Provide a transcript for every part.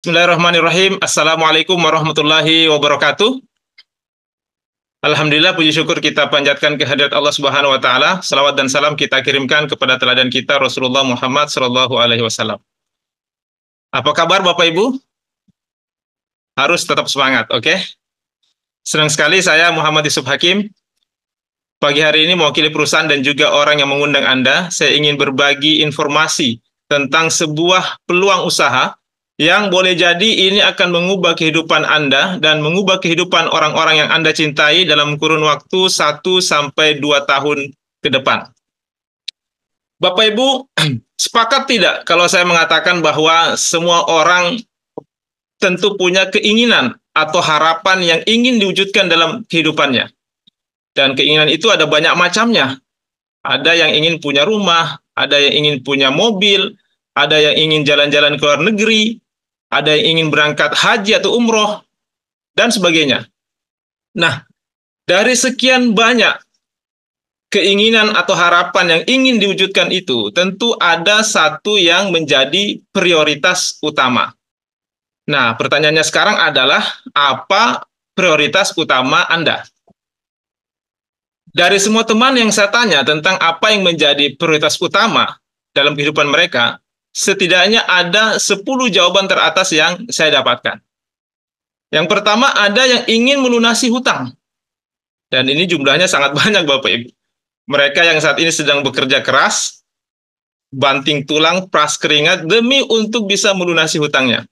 Bismillahirrahmanirrahim. Assalamualaikum warahmatullahi wabarakatuh. Alhamdulillah, puji syukur kita panjatkan kehadirat Allah Subhanahu wa taala. Salawat dan salam kita kirimkan kepada teladan kita Rasulullah Muhammad sallallahu alaihi wasallam. Apa kabar Bapak Ibu? Harus tetap semangat, oke? Senang sekali saya Muhammad Yusuf Hakim. Pagi hari ini mewakili perusahaan dan juga orang yang mengundang Anda, saya ingin berbagi informasi tentang sebuah peluang usaha yang boleh jadi ini akan mengubah kehidupan Anda dan mengubah kehidupan orang-orang yang Anda cintai dalam kurun waktu 1 sampai 2 tahun ke depan. Bapak Ibu, sepakat tidak kalau saya mengatakan bahwa semua orang tentu punya keinginan atau harapan yang ingin diwujudkan dalam kehidupannya. Dan keinginan itu ada banyak macamnya. Ada yang ingin punya rumah, ada yang ingin punya mobil, ada yang ingin jalan-jalan ke luar negeri, ada yang ingin berangkat haji atau umroh, dan sebagainya. Nah, dari sekian banyak keinginan atau harapan yang ingin diwujudkan itu, tentu ada satu yang menjadi prioritas utama. Nah, pertanyaannya sekarang adalah, apa prioritas utama Anda? Dari semua teman yang saya tanya tentang apa yang menjadi prioritas utama dalam kehidupan mereka, setidaknya ada 10 jawaban teratas yang saya dapatkan. Yang pertama, ada yang ingin melunasi hutang. Dan ini jumlahnya sangat banyak Bapak Ibu. Mereka yang saat ini sedang bekerja keras, banting tulang, peras keringat, demi untuk bisa melunasi hutangnya.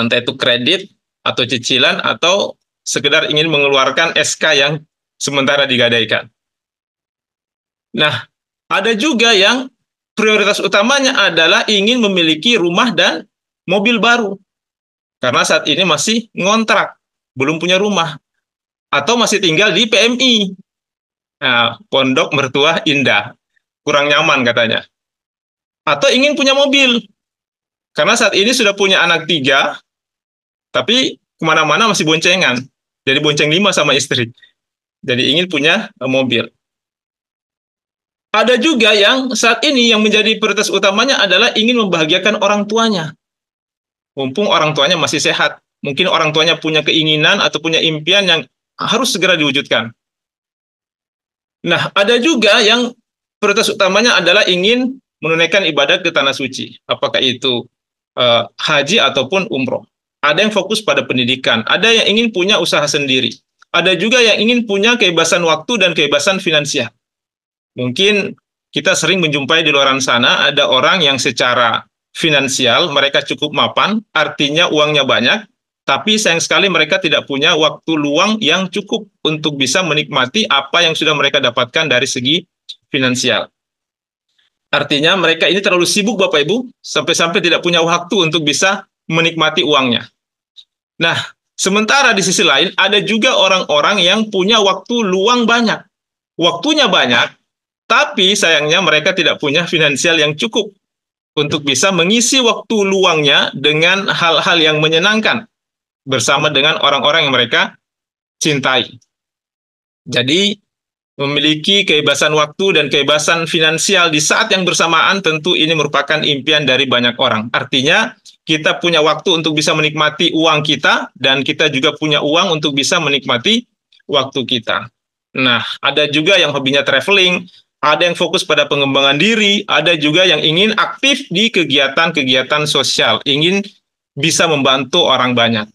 Entah itu kredit, atau cicilan, atau sekedar ingin mengeluarkan SK yang sementara digadaikan. Nah, ada juga yang prioritas utamanya adalah ingin memiliki rumah dan mobil baru. Karena saat ini masih ngontrak, belum punya rumah. Atau masih tinggal di PMI. Nah, Pondok Mertua Indah. Kurang nyaman katanya. Atau ingin punya mobil. Karena saat ini sudah punya anak 3, tapi kemana-mana masih boncengan. Jadi bonceng 5 sama istri. Jadi ingin punya mobil. Ada juga yang saat ini yang menjadi prioritas utamanya adalah ingin membahagiakan orang tuanya. Mumpung orang tuanya masih sehat. Mungkin orang tuanya punya keinginan atau punya impian yang harus segera diwujudkan. Nah, ada juga yang prioritas utamanya adalah ingin menunaikan ibadah ke tanah suci. Apakah itu haji ataupun umroh. Ada yang fokus pada pendidikan. Ada yang ingin punya usaha sendiri. Ada juga yang ingin punya kebebasan waktu dan kebebasan finansial. Mungkin kita sering menjumpai di luar sana ada orang yang secara finansial mereka cukup mapan, artinya uangnya banyak, tapi sayang sekali mereka tidak punya waktu luang yang cukup untuk bisa menikmati apa yang sudah mereka dapatkan dari segi finansial. Artinya mereka ini terlalu sibuk Bapak Ibu, sampai-sampai tidak punya waktu untuk bisa menikmati uangnya. Nah, sementara di sisi lain ada juga orang-orang yang punya waktu luang banyak. Waktunya banyak, tapi sayangnya mereka tidak punya finansial yang cukup untuk bisa mengisi waktu luangnya dengan hal-hal yang menyenangkan bersama dengan orang-orang yang mereka cintai. Jadi, memiliki kebebasan waktu dan kebebasan finansial di saat yang bersamaan tentu ini merupakan impian dari banyak orang. Artinya, kita punya waktu untuk bisa menikmati uang kita dan kita juga punya uang untuk bisa menikmati waktu kita. Nah, ada juga yang hobinya traveling, ada yang fokus pada pengembangan diri, ada juga yang ingin aktif di kegiatan-kegiatan sosial, ingin bisa membantu orang banyak.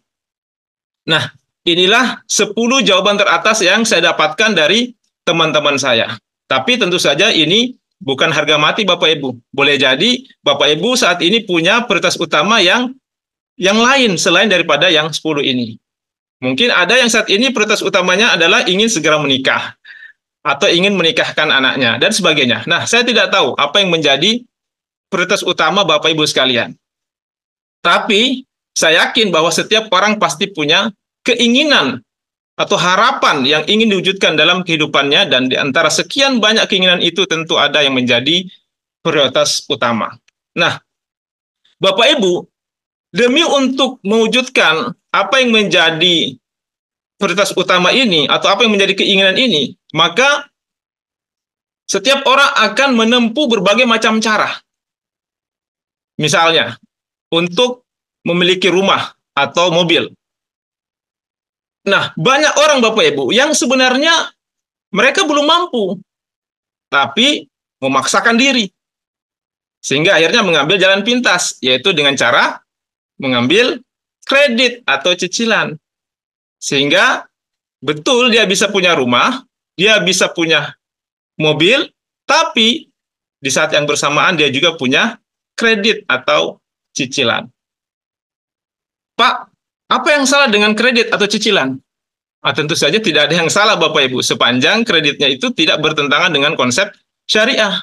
Nah, inilah 10 jawaban teratas yang saya dapatkan dari teman-teman saya. Tapi tentu saja ini bukan harga mati Bapak Ibu. Boleh jadi Bapak Ibu saat ini punya prioritas utama yang lain selain daripada yang 10 ini. Mungkin ada yang saat ini prioritas utamanya adalah ingin segera menikah atau ingin menikahkan anaknya dan sebagainya. Nah, saya tidak tahu apa yang menjadi prioritas utama Bapak Ibu sekalian. Tapi saya yakin bahwa setiap orang pasti punya keinginan atau harapan yang ingin diwujudkan dalam kehidupannya, dan di antara sekian banyak keinginan itu tentu ada yang menjadi prioritas utama. Nah, Bapak Ibu, demi untuk mewujudkan apa yang menjadi prioritas utama ini, atau apa yang menjadi keinginan ini, maka setiap orang akan menempuh berbagai macam cara. Misalnya, untuk memiliki rumah atau mobil. Nah, banyak orang Bapak Ibu yang sebenarnya mereka belum mampu, tapi memaksakan diri. Sehingga akhirnya mengambil jalan pintas, yaitu dengan cara mengambil kredit atau cicilan. Sehingga betul dia bisa punya rumah, dia bisa punya mobil, tapi di saat yang bersamaan dia juga punya kredit atau cicilan. Pak, apa yang salah dengan kredit atau cicilan? Tentu saja tidak ada yang salah Bapak Ibu, sepanjang kreditnya itu tidak bertentangan dengan konsep syariah.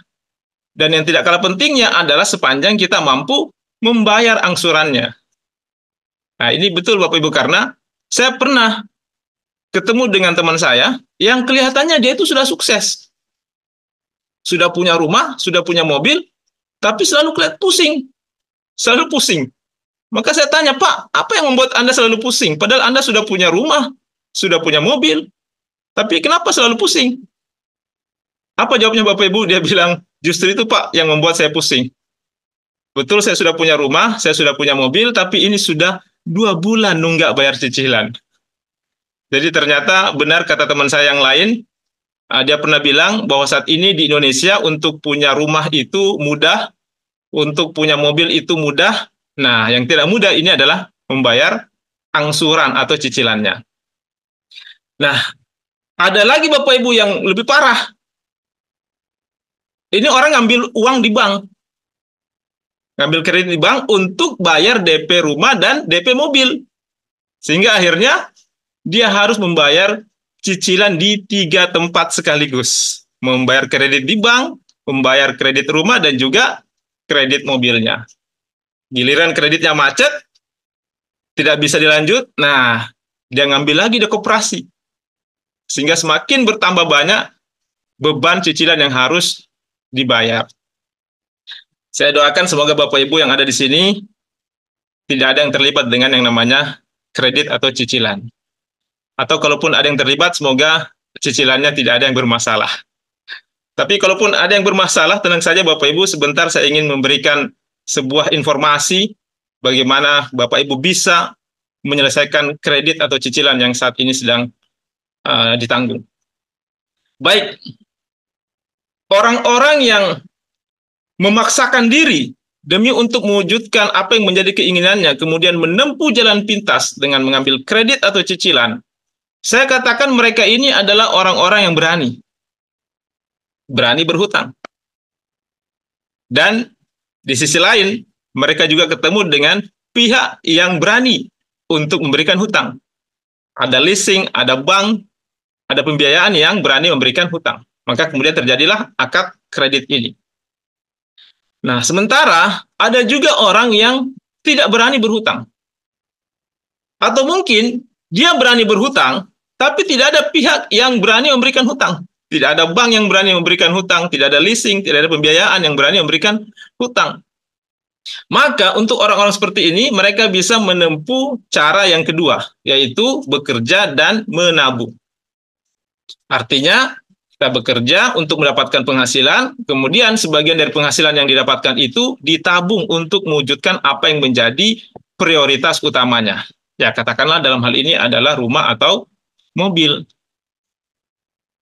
Dan yang tidak kalah pentingnya adalah sepanjang kita mampu membayar angsurannya. Nah, ini betul Bapak Ibu, karena saya pernah ketemu dengan teman saya yang kelihatannya dia itu sudah sukses. Sudah punya rumah, sudah punya mobil, tapi selalu kelihatan pusing. Selalu pusing. Maka saya tanya, Pak, apa yang membuat Anda selalu pusing? Padahal Anda sudah punya rumah, sudah punya mobil, tapi kenapa selalu pusing? Apa jawabnya Bapak Ibu? Dia bilang, justru itu Pak yang membuat saya pusing. Betul, saya sudah punya rumah, saya sudah punya mobil, tapi ini sudah 2 bulan nunggak bayar cicilan. Jadi ternyata benar kata teman saya yang lain, dia pernah bilang bahwa saat ini di Indonesia untuk punya rumah itu mudah, untuk punya mobil itu mudah. Nah, yang tidak mudah ini adalah membayar angsuran atau cicilannya. Nah, ada lagi Bapak Ibu yang lebih parah. Ini orang ngambil uang di bank. Ngambil kredit di bank untuk bayar DP rumah dan DP mobil. Sehingga akhirnya dia harus membayar cicilan di 3 tempat sekaligus. Membayar kredit di bank, membayar kredit rumah, dan juga kredit mobilnya. Giliran kreditnya macet, tidak bisa dilanjut, nah dia ngambil lagi di koperasi. Sehingga semakin bertambah banyak beban cicilan yang harus dibayar. Saya doakan semoga Bapak Ibu yang ada di sini tidak ada yang terlibat dengan yang namanya kredit atau cicilan. Atau kalaupun ada yang terlibat, semoga cicilannya tidak ada yang bermasalah. Tapi kalaupun ada yang bermasalah, tenang saja Bapak Ibu, sebentar saya ingin memberikan sebuah informasi bagaimana Bapak Ibu bisa menyelesaikan kredit atau cicilan yang saat ini sedang ditanggung. Baik, orang-orang yang memaksakan diri demi untuk mewujudkan apa yang menjadi keinginannya, kemudian menempuh jalan pintas dengan mengambil kredit atau cicilan, saya katakan mereka ini adalah orang-orang yang berani. Berani berhutang. Dan di sisi lain, mereka juga ketemu dengan pihak yang berani untuk memberikan hutang. Ada leasing, ada bank, ada pembiayaan yang berani memberikan hutang. Maka kemudian terjadilah akad kredit ini. Nah, sementara ada juga orang yang tidak berani berhutang. Atau mungkin dia berani berhutang, tapi tidak ada pihak yang berani memberikan hutang. Tidak ada bank yang berani memberikan hutang, tidak ada leasing, tidak ada pembiayaan yang berani memberikan hutang. Maka untuk orang-orang seperti ini, mereka bisa menempuh cara yang kedua, yaitu bekerja dan menabung. Artinya, kita bekerja untuk mendapatkan penghasilan, kemudian sebagian dari penghasilan yang didapatkan itu ditabung untuk mewujudkan apa yang menjadi prioritas utamanya. Ya, katakanlah dalam hal ini adalah rumah atau mobil.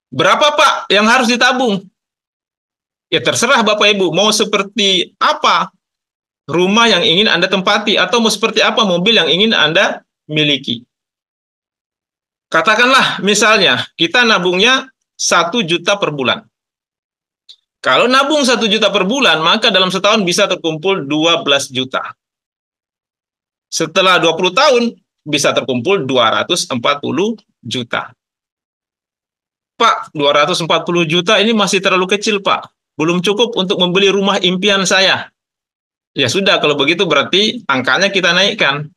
Berapa Pak yang harus ditabung? Ya terserah Bapak Ibu, mau seperti apa rumah yang ingin Anda tempati, atau mau seperti apa mobil yang ingin Anda miliki. Katakanlah misalnya kita nabungnya 1 juta per bulan. Kalau nabung 1 juta per bulan, maka dalam setahun bisa terkumpul 12 juta. Setelah 20 tahun, bisa terkumpul 240 juta. Pak, 240 juta ini masih terlalu kecil, Pak. Belum cukup untuk membeli rumah impian saya. Ya sudah, kalau begitu berarti angkanya kita naikkan.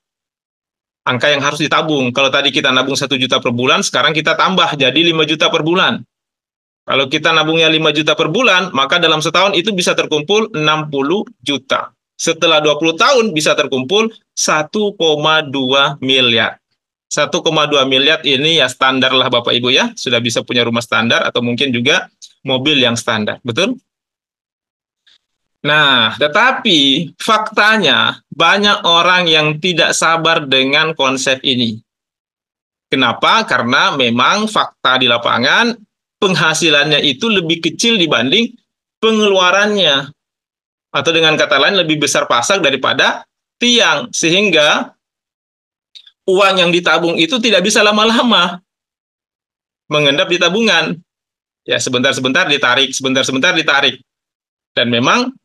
Angka yang harus ditabung. Kalau tadi kita nabung 1 juta per bulan, sekarang kita tambah jadi 5 juta per bulan. Kalau kita nabungnya 5 juta per bulan, maka dalam setahun itu bisa terkumpul 60 juta. Setelah 20 tahun bisa terkumpul 1,2 miliar. 1,2 miliar ini ya standar lah Bapak Ibu ya. Sudah bisa punya rumah standar atau mungkin juga mobil yang standar. Betul? Nah, tetapi faktanya banyak orang yang tidak sabar dengan konsep ini. Kenapa? Karena memang fakta di lapangan penghasilannya itu lebih kecil dibanding pengeluarannya. Atau dengan kata lain lebih besar pasak daripada tiang. Sehingga uang yang ditabung itu tidak bisa lama-lama mengendap di tabungan. Ya, sebentar-sebentar ditarik, sebentar-sebentar ditarik. Dan memang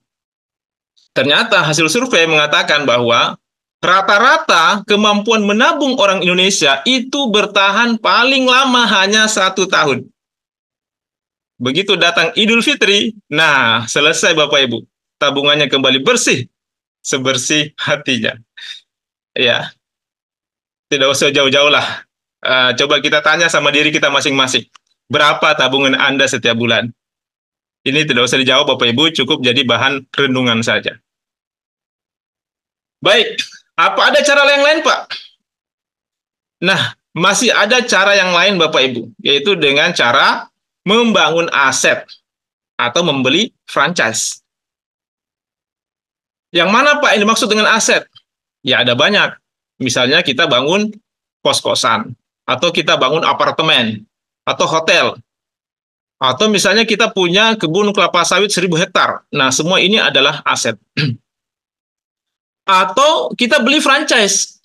ternyata hasil survei mengatakan bahwa rata-rata kemampuan menabung orang Indonesia itu bertahan paling lama hanya 1 tahun. Begitu datang Idul Fitri, nah selesai Bapak Ibu. Tabungannya kembali bersih, sebersih hatinya. Ya, tidak usah jauh-jauh lah. Coba kita tanya sama diri kita masing-masing. Berapa tabungan Anda setiap bulan? Ini tidak usah dijawab Bapak Ibu, cukup jadi bahan renungan saja. Baik, apa ada cara yang lain Pak? Nah, masih ada cara yang lain Bapak Ibu, yaitu dengan cara membangun aset atau membeli franchise. Yang mana Pak yang dimaksud dengan aset? Ya ada banyak. Misalnya kita bangun kos-kosan, atau kita bangun apartemen, atau hotel, atau misalnya kita punya kebun kelapa sawit 1.000 hektar. Nah, semua ini adalah aset. Atau kita beli franchise,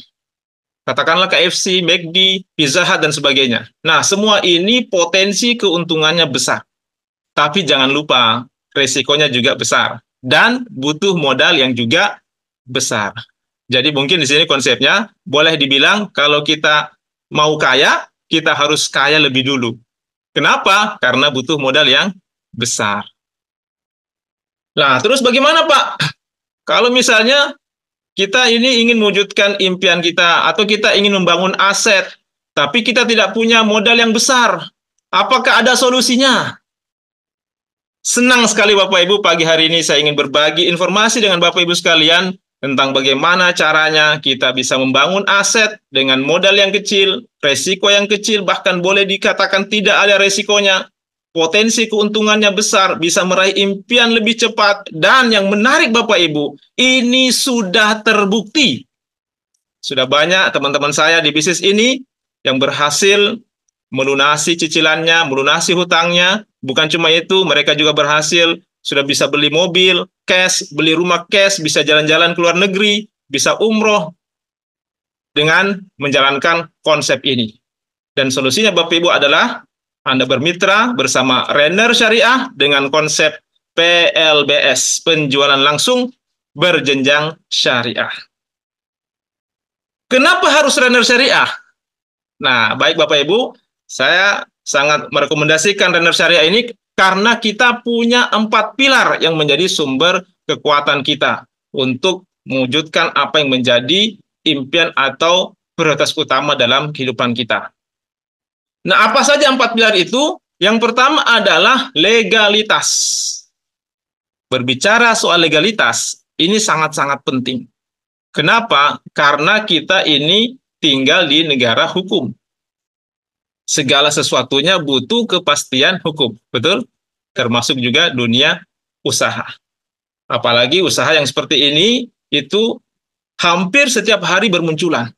katakanlah KFC, McD, Pizza Hut, dan sebagainya. Nah, semua ini potensi keuntungannya besar. Tapi jangan lupa, resikonya juga besar. Dan butuh modal yang juga besar. Jadi mungkin di sini konsepnya, boleh dibilang kalau kita mau kaya, kita harus kaya lebih dulu. Kenapa? Karena butuh modal yang besar. Nah, terus bagaimana Pak? Kalau misalnya kita ini ingin mewujudkan impian kita, atau kita ingin membangun aset, tapi kita tidak punya modal yang besar. Apakah ada solusinya? Senang sekali Bapak Ibu, pagi hari ini saya ingin berbagi informasi dengan Bapak Ibu sekalian tentang bagaimana caranya kita bisa membangun aset dengan modal yang kecil, resiko yang kecil, bahkan boleh dikatakan tidak ada resikonya. Potensi keuntungannya besar, bisa meraih impian lebih cepat, dan yang menarik Bapak Ibu, ini sudah terbukti. Sudah banyak teman-teman saya di bisnis ini yang berhasil melunasi cicilannya, melunasi hutangnya. Bukan cuma itu, mereka juga berhasil sudah bisa beli mobil, cash, beli rumah cash, bisa jalan-jalan ke luar negeri, bisa umroh dengan menjalankan konsep ini. Dan solusinya Bapak Ibu adalah Anda bermitra bersama Renner Syariah dengan konsep PLBS, penjualan langsung berjenjang syariah. Kenapa harus Renner Syariah? Nah, baik Bapak Ibu, saya sangat merekomendasikan Renner Syariah ini karena kita punya 4 pilar yang menjadi sumber kekuatan kita untuk mewujudkan apa yang menjadi impian atau prioritas utama dalam kehidupan kita. Nah, apa saja 4 pilar itu? Yang pertama adalah legalitas. Berbicara soal legalitas, ini sangat-sangat penting. Kenapa? Karena kita ini tinggal di negara hukum. Segala sesuatunya butuh kepastian hukum, betul? Termasuk juga dunia usaha. Apalagi usaha yang seperti ini, itu hampir setiap hari bermunculan.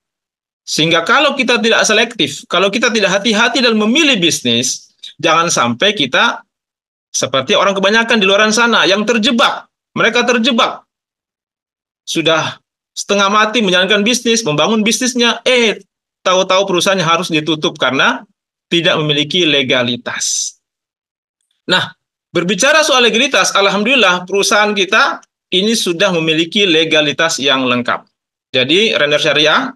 Sehingga kalau kita tidak selektif, kalau kita tidak hati-hati dalam memilih bisnis, jangan sampai kita seperti orang kebanyakan di luar sana yang terjebak. Mereka terjebak. Sudah setengah mati menjalankan bisnis, membangun bisnisnya, tahu-tahu perusahaannya harus ditutup karena tidak memiliki legalitas. Nah, berbicara soal legalitas, alhamdulillah perusahaan kita ini sudah memiliki legalitas yang lengkap. Jadi, Renner Syariah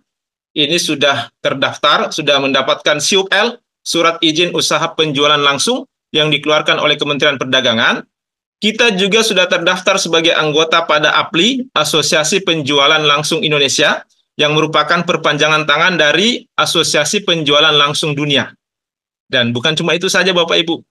ini sudah terdaftar, sudah mendapatkan SIUPL, Surat Izin Usaha Penjualan Langsung, yang dikeluarkan oleh Kementerian Perdagangan. Kita juga sudah terdaftar sebagai anggota pada APLI, Asosiasi Penjualan Langsung Indonesia, yang merupakan perpanjangan tangan dari Asosiasi Penjualan Langsung Dunia. Dan bukan cuma itu saja Bapak Ibu.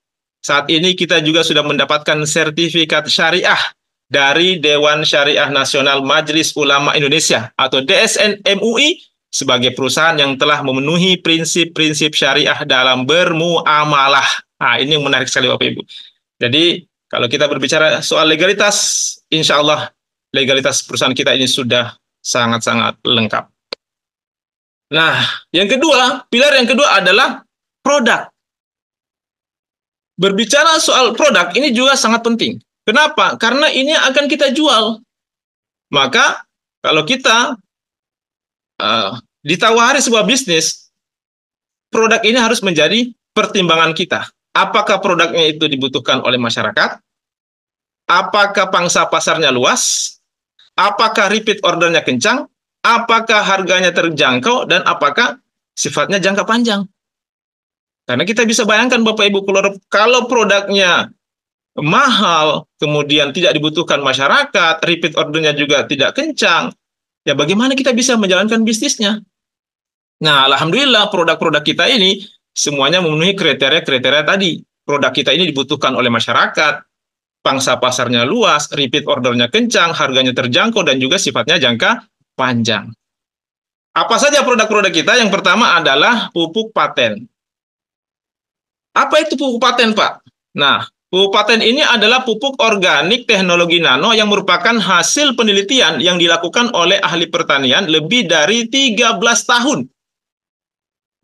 Saat ini kita juga sudah mendapatkan sertifikat syariah dari Dewan Syariah Nasional Majelis Ulama Indonesia atau DSN MUI sebagai perusahaan yang telah memenuhi prinsip-prinsip syariah dalam bermuamalah. Nah, ini yang menarik sekali Bapak Ibu. Jadi, kalau kita berbicara soal legalitas, insya Allah legalitas perusahaan kita ini sudah sangat-sangat lengkap. Nah, yang kedua, pilar yang kedua adalah produk. Berbicara soal produk ini juga sangat penting. Kenapa? Karena ini akan kita jual. Maka kalau kita ditawari sebuah bisnis, produk ini harus menjadi pertimbangan kita. Apakah produknya itu dibutuhkan oleh masyarakat? Apakah pangsa pasarnya luas? Apakah repeat ordernya kencang? Apakah harganya terjangkau? Dan apakah sifatnya jangka panjang? Karena kita bisa bayangkan Bapak Ibu, kalau produknya mahal, kemudian tidak dibutuhkan masyarakat, repeat ordernya juga tidak kencang, ya bagaimana kita bisa menjalankan bisnisnya? Nah, alhamdulillah produk-produk kita ini semuanya memenuhi kriteria-kriteria tadi. Produk kita ini dibutuhkan oleh masyarakat, pangsa pasarnya luas, repeat ordernya kencang, harganya terjangkau, dan juga sifatnya jangka panjang. Apa saja produk-produk kita? Yang pertama adalah pupuk paten. Apa itu pupuk paten, Pak? Nah, pupuk paten ini adalah pupuk organik teknologi nano yang merupakan hasil penelitian yang dilakukan oleh ahli pertanian lebih dari 13 tahun.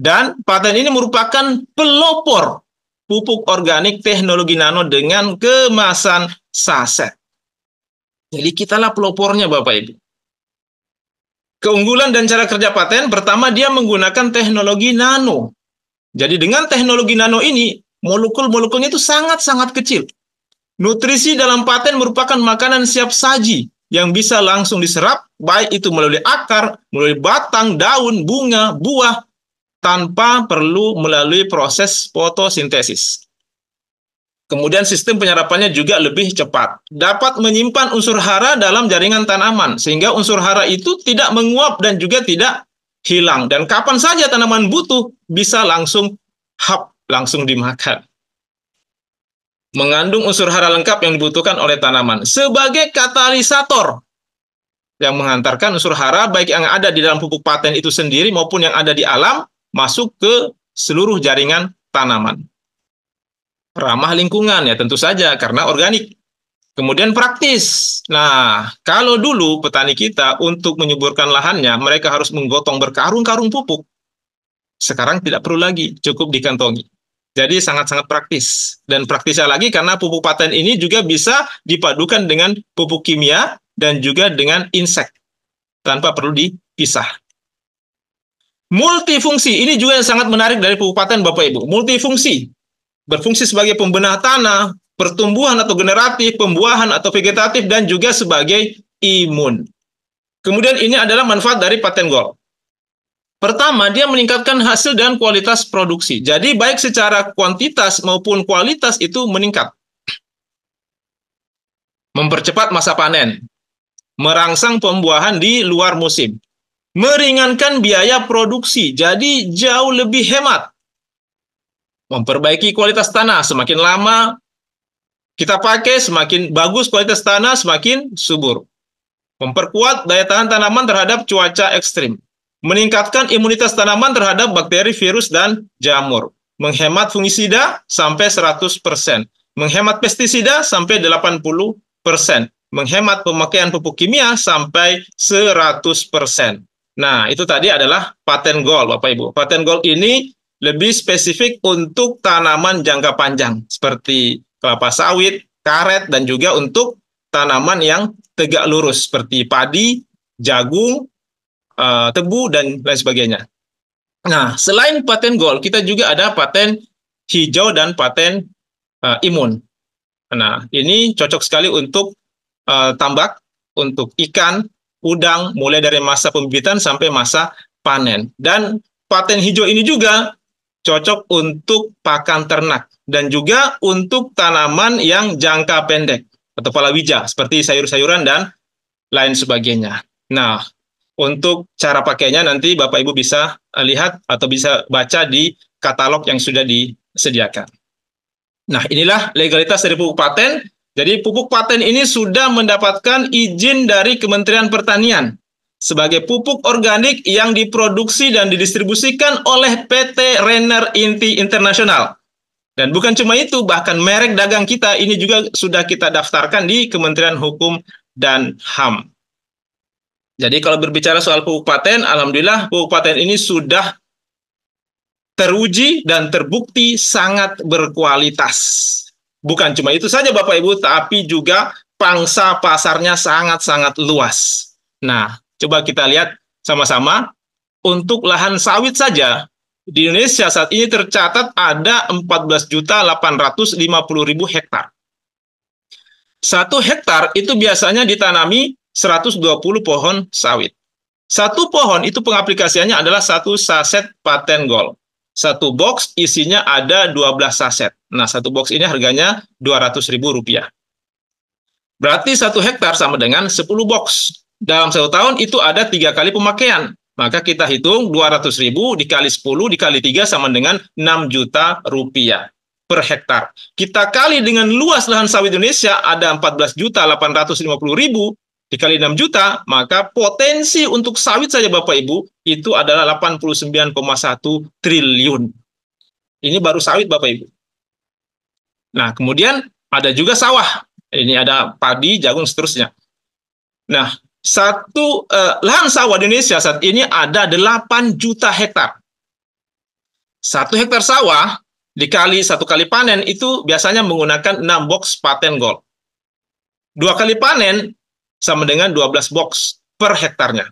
Dan paten ini merupakan pelopor pupuk organik teknologi nano dengan kemasan saset. Jadi kitalah pelopornya, Bapak Ibu. Keunggulan dan cara kerja paten, pertama dia menggunakan teknologi nano. Jadi dengan teknologi nano ini, molekul-molekulnya itu sangat-sangat kecil. Nutrisi dalam paten merupakan makanan siap saji yang bisa langsung diserap, baik itu melalui akar, melalui batang, daun, bunga, buah, tanpa perlu melalui proses fotosintesis. Kemudian sistem penyerapannya juga lebih cepat. Dapat menyimpan unsur hara dalam jaringan tanaman, sehingga unsur hara itu tidak menguap dan juga tidak hilang. Dan kapan saja tanaman butuh, bisa langsung langsung dimakan. Mengandung unsur hara lengkap yang dibutuhkan oleh tanaman. Sebagai katalisator yang menghantarkan unsur hara, baik yang ada di dalam pupuk paten itu sendiri maupun yang ada di alam, masuk ke seluruh jaringan tanaman. Ramah lingkungan, ya tentu saja, karena organik. Kemudian praktis. Nah, kalau dulu petani kita untuk menyuburkan lahannya, mereka harus menggotong berkarung-karung pupuk. Sekarang tidak perlu lagi, cukup dikantongi. Jadi sangat-sangat praktis. Dan praktisnya lagi karena pupuk paten ini juga bisa dipadukan dengan pupuk kimia dan juga dengan insek, tanpa perlu dipisah. Multifungsi, ini juga yang sangat menarik dari pupuk paten, Bapak Ibu. Multifungsi, berfungsi sebagai pembenah tanah, pertumbuhan atau generatif, pembuahan atau vegetatif, dan juga sebagai imun. Kemudian ini adalah manfaat dari paten gold. Pertama, dia meningkatkan hasil dan kualitas produksi. Jadi baik secara kuantitas maupun kualitas itu meningkat. Mempercepat masa panen. Merangsang pembuahan di luar musim. Meringankan biaya produksi, jadi jauh lebih hemat. Memperbaiki kualitas tanah, semakin lama kita pakai, semakin bagus kualitas tanah, semakin subur. Memperkuat daya tahan tanaman terhadap cuaca ekstrim. Meningkatkan imunitas tanaman terhadap bakteri, virus, dan jamur. Menghemat fungisida sampai 100%. Menghemat pestisida sampai 80%. Menghemat pemakaian pupuk kimia sampai 100%. Nah, itu tadi adalah paten gold, Bapak Ibu. Paten gold ini lebih spesifik untuk tanaman jangka panjang, seperti kelapa sawit, karet, dan juga untuk tanaman yang tegak lurus, seperti padi, jagung, tebu, dan lain sebagainya. Nah, selain paten gold, kita juga ada paten hijau dan paten imun. Nah, ini cocok sekali untuk tambak, untuk ikan, udang, mulai dari masa pembibitan sampai masa panen. Dan paten hijau ini juga cocok untuk pakan ternak dan juga untuk tanaman yang jangka pendek atau palawija seperti sayur-sayuran dan lain sebagainya. Nah, untuk cara pakainya nanti Bapak Ibu bisa lihat atau bisa baca di katalog yang sudah disediakan. Nah, inilah legalitas dari pupuk paten. Jadi pupuk paten ini sudah mendapatkan izin dari Kementerian Pertanian sebagai pupuk organik yang diproduksi dan didistribusikan oleh PT Renner Inti Internasional. Dan bukan cuma itu, bahkan merek dagang kita ini juga sudah kita daftarkan di Kementerian Hukum dan HAM. Jadi kalau berbicara soal pupuk paten, alhamdulillah pupuk paten ini sudah teruji dan terbukti sangat berkualitas. Bukan cuma itu saja Bapak Ibu, tapi juga pangsa pasarnya sangat-sangat luas. Nah, coba kita lihat sama-sama. Untuk lahan sawit saja, di Indonesia saat ini tercatat ada 14.850.000 hektar. 1 hektar itu biasanya ditanami 120 pohon sawit. 1 pohon itu pengaplikasiannya adalah 1 saset paten gold. 1 box isinya ada 12 saset. Nah, 1 box ini harganya Rp200.000. Berarti 1 hektar sama dengan 10 box. Dalam 1 tahun itu ada 3 kali pemakaian. Maka kita hitung 200.000 dikali 10 dikali 3 sama dengan Rp6 juta per hektar. Kita kali dengan luas lahan sawit Indonesia ada 14.850.000 dikali 6 juta, maka potensi untuk sawit saja Bapak Ibu itu adalah 89,1 triliun. Ini baru sawit Bapak Ibu. Nah, kemudian ada juga sawah. Ini ada padi, jagung, seterusnya. Nah, lahan sawah di Indonesia saat ini ada 8 juta hektar. 1 hektar sawah dikali 1 kali panen itu biasanya menggunakan 6 box paten gold. 2 kali panen sama dengan 12 box per hektarnya.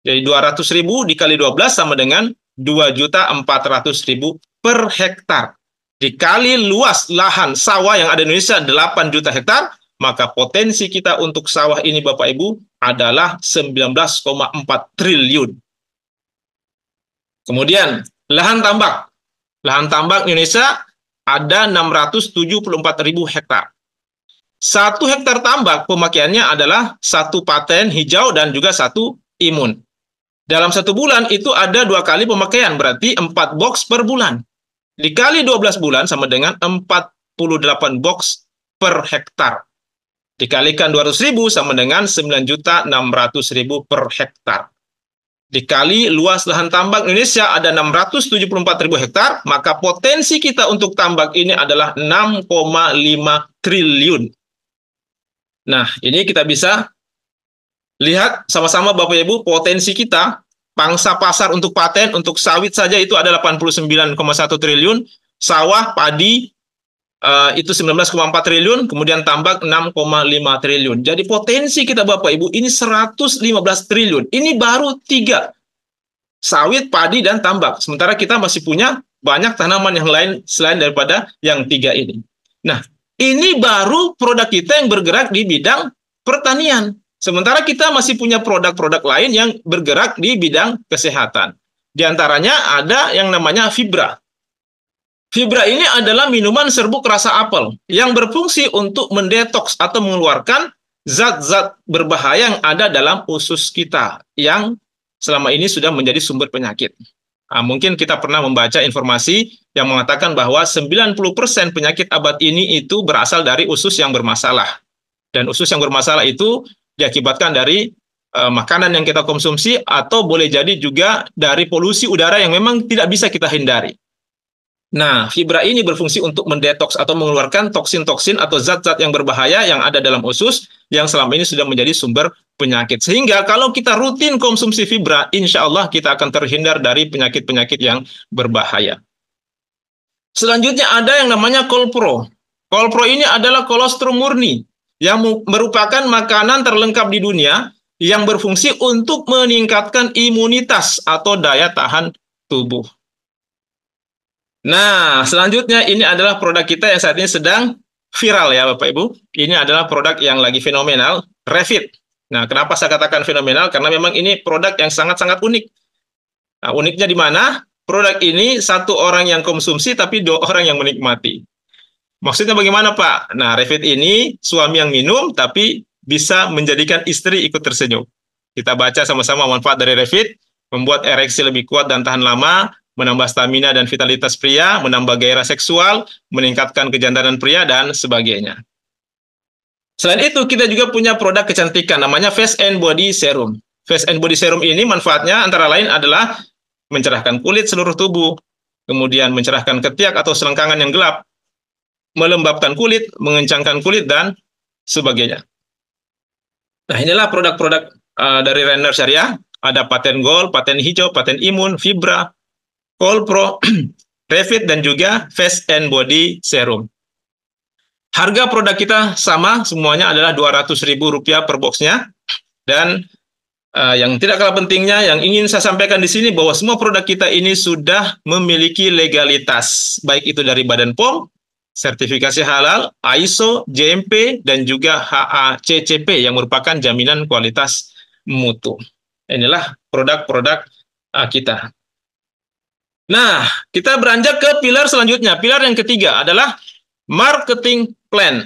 Jadi 200.000 dikali 12 sama dengan 2.400.000 per hektar. Dikali luas lahan sawah yang ada di Indonesia 8 juta hektar, maka potensi kita untuk sawah ini Bapak Ibu adalah 19,4 triliun. Kemudian lahan tambak. Lahan tambak Indonesia ada 674.000 hektar. 1 hektar tambak pemakaiannya adalah 1 paten hijau dan juga 1 imun. Dalam 1 bulan itu ada 2 kali pemakaian, berarti 4 box per bulan. Dikali 12 bulan sama dengan 48 box per hektar. Dikalikan 200.000 sama dengan 9.600.000 per hektar. Dikali luas lahan tambak Indonesia ada 674.000 hektar, maka potensi kita untuk tambak ini adalah 6,5 triliun. Nah, ini kita bisa lihat sama-sama Bapak Ibu potensi kita, pangsa pasar untuk paten, untuk sawit saja itu ada 89,1 triliun, sawah, padi, itu 19,4 triliun, kemudian tambak 6,5 triliun. Jadi potensi kita Bapak Ibu ini 115 triliun. Ini baru 3. Sawit, padi, dan tambak. Sementara kita masih punya banyak tanaman yang lain selain daripada yang 3 ini. Nah, ini baru produk kita yang bergerak di bidang pertanian. Sementara kita masih punya produk-produk lain yang bergerak di bidang kesehatan. Di antaranya ada yang namanya Fibra. Fibra ini adalah minuman serbuk rasa apel yang berfungsi untuk mendetoks atau mengeluarkan zat-zat berbahaya yang ada dalam usus kita yang selama ini sudah menjadi sumber penyakit. Nah, mungkin kita pernah membaca informasi yang mengatakan bahwa 90% penyakit abad ini itu berasal dari usus yang bermasalah. Dan usus yang bermasalah itu diakibatkan dari makanan yang kita konsumsi atau boleh jadi juga dari polusi udara yang memang tidak bisa kita hindari. Nah, Fibra ini berfungsi untuk mendetoks atau mengeluarkan toksin-toksin atau zat-zat yang berbahaya yang ada dalam usus yang selama ini sudah menjadi sumber penyakit. Sehingga kalau kita rutin konsumsi Fibra, insya Allah kita akan terhindar dari penyakit-penyakit yang berbahaya. Selanjutnya ada yang namanya Kolpro. Kolpro ini adalah kolostrum murni yang merupakan makanan terlengkap di dunia yang berfungsi untuk meningkatkan imunitas atau daya tahan tubuh. Nah, selanjutnya ini adalah produk kita yang saat ini sedang viral ya Bapak Ibu. Ini adalah produk yang lagi fenomenal, Revit. Nah, kenapa saya katakan fenomenal? Karena memang ini produk yang sangat-sangat unik. Nah, uniknya di mana? Produk ini 1 orang yang konsumsi tapi 2 orang yang menikmati. Maksudnya bagaimana Pak? Nah, Revit ini suami yang minum tapi bisa menjadikan istri ikut tersenyum. Kita baca sama-sama manfaat dari Revit, membuat ereksi lebih kuat dan tahan lama, menambah stamina dan vitalitas pria, menambah gairah seksual, meningkatkan kejantanan pria, dan sebagainya. Selain itu, kita juga punya produk kecantikan, namanya Face and Body Serum. Face and Body Serum ini manfaatnya antara lain adalah mencerahkan kulit seluruh tubuh, kemudian mencerahkan ketiak atau selengkangan yang gelap, melembabkan kulit, mengencangkan kulit, dan sebagainya. Nah, inilah produk-produk dari Rainer Syariah. Ada paten gold, paten hijau, paten imun, fibra, Colpro, Revit, dan juga Face and Body Serum. Harga produk kita sama, semuanya adalah Rp200.000 per boxnya. Dan yang tidak kalah pentingnya, yang ingin saya sampaikan di sini bahwa semua produk kita ini sudah memiliki legalitas, baik itu dari Badan POM, sertifikasi halal, ISO, GMP, dan juga HACCP yang merupakan jaminan kualitas mutu. Inilah produk-produk kita. Nah, kita beranjak ke pilar selanjutnya. Pilar yang ketiga adalah marketing plan.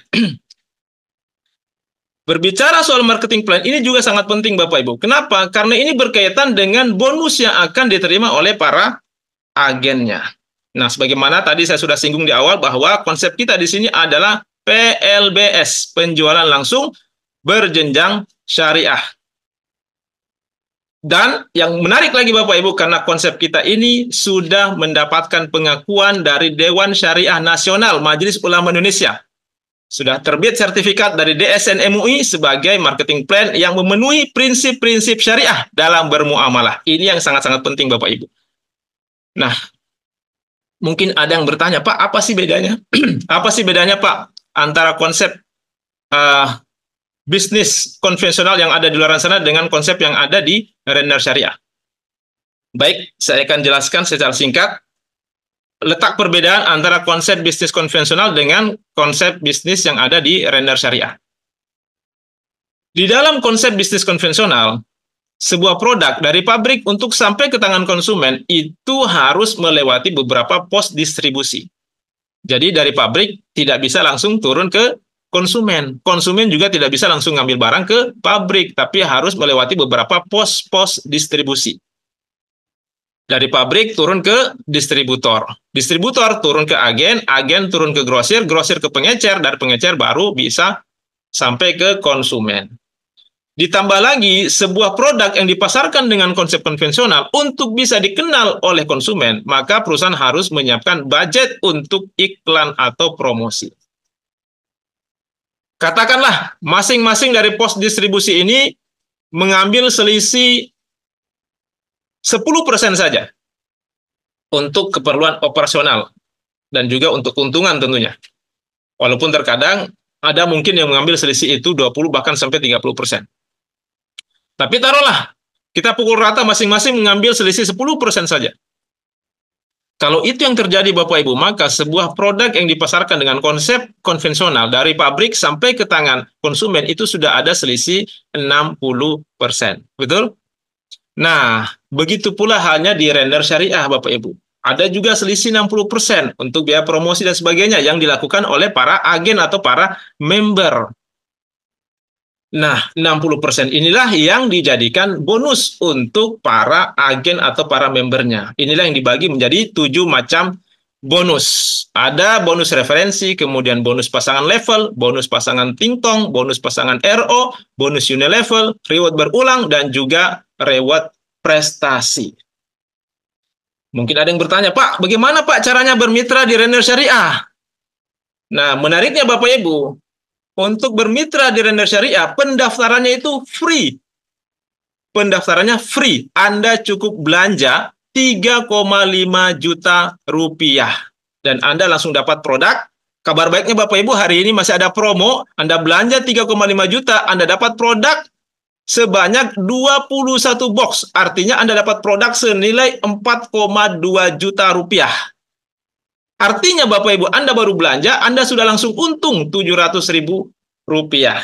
Berbicara soal marketing plan, ini juga sangat penting Bapak Ibu. Kenapa? Karena ini berkaitan dengan bonus yang akan diterima oleh para agennya. Nah, sebagaimana tadi saya sudah singgung di awal bahwa konsep kita di sini adalah PLBS, penjualan langsung berjenjang syariah. Dan yang menarik lagi Bapak Ibu, karena konsep kita ini sudah mendapatkan pengakuan dari Dewan Syariah Nasional Majelis Ulama Indonesia. Sudah terbit sertifikat dari DSN MUI sebagai marketing plan yang memenuhi prinsip-prinsip syariah dalam bermuamalah. Ini yang sangat-sangat penting Bapak Ibu. Nah, mungkin ada yang bertanya, Pak, apa sih bedanya? Apa sih bedanya Pak antara konsep bisnis konvensional yang ada di luar sana dengan konsep yang ada di Rainer Syariah? Baik, saya akan jelaskan secara singkat letak perbedaan antara konsep bisnis konvensional dengan konsep bisnis yang ada di Rainer Syariah. Di dalam konsep bisnis konvensional, sebuah produk dari pabrik untuk sampai ke tangan konsumen itu harus melewati beberapa pos distribusi. Jadi dari pabrik tidak bisa langsung turun ke konsumen. Konsumen juga tidak bisa langsung ngambil barang ke pabrik, tapi harus melewati beberapa pos-pos distribusi. Dari pabrik turun ke distributor. Distributor turun ke agen, agen turun ke grosir, grosir ke pengecer, dari pengecer baru bisa sampai ke konsumen. Ditambah lagi, sebuah produk yang dipasarkan dengan konsep konvensional untuk bisa dikenal oleh konsumen, maka perusahaan harus menyiapkan budget untuk iklan atau promosi. Katakanlah, masing-masing dari pos distribusi ini mengambil selisih 10% saja untuk keperluan operasional dan juga untuk keuntungan tentunya. Walaupun terkadang ada mungkin yang mengambil selisih itu 20 bahkan sampai 30%. Tapi taruhlah kita pukul rata masing-masing mengambil selisih 10% saja. Kalau itu yang terjadi Bapak Ibu, maka sebuah produk yang dipasarkan dengan konsep konvensional dari pabrik sampai ke tangan konsumen itu sudah ada selisih 60%. Betul? Nah, begitu pula halnya di Rainer Syariah, Bapak Ibu. Ada juga selisih 60% untuk biaya promosi dan sebagainya yang dilakukan oleh para agen atau para member. Nah, 60% inilah yang dijadikan bonus untuk para agen atau para membernya. Inilah yang dibagi menjadi 7 macam bonus. Ada bonus referensi, kemudian bonus pasangan level, bonus pasangan tingtong, bonus pasangan RO, bonus unilevel, reward berulang, dan juga reward prestasi. Mungkin ada yang bertanya, Pak, bagaimana Pak caranya bermitra di Rainer Syariah? Nah, menariknya Bapak Ibu, untuk bermitra di Rainer Syariah, pendaftarannya itu free. Pendaftarannya free. Anda cukup belanja 3,5 juta rupiah. Dan Anda langsung dapat produk. Kabar baiknya Bapak Ibu, hari ini masih ada promo. Anda belanja 3,5 juta, Anda dapat produk sebanyak 21 box. Artinya Anda dapat produk senilai 4,2 juta rupiah. Artinya Bapak Ibu, Anda baru belanja, Anda sudah langsung untung 700.000 rupiah.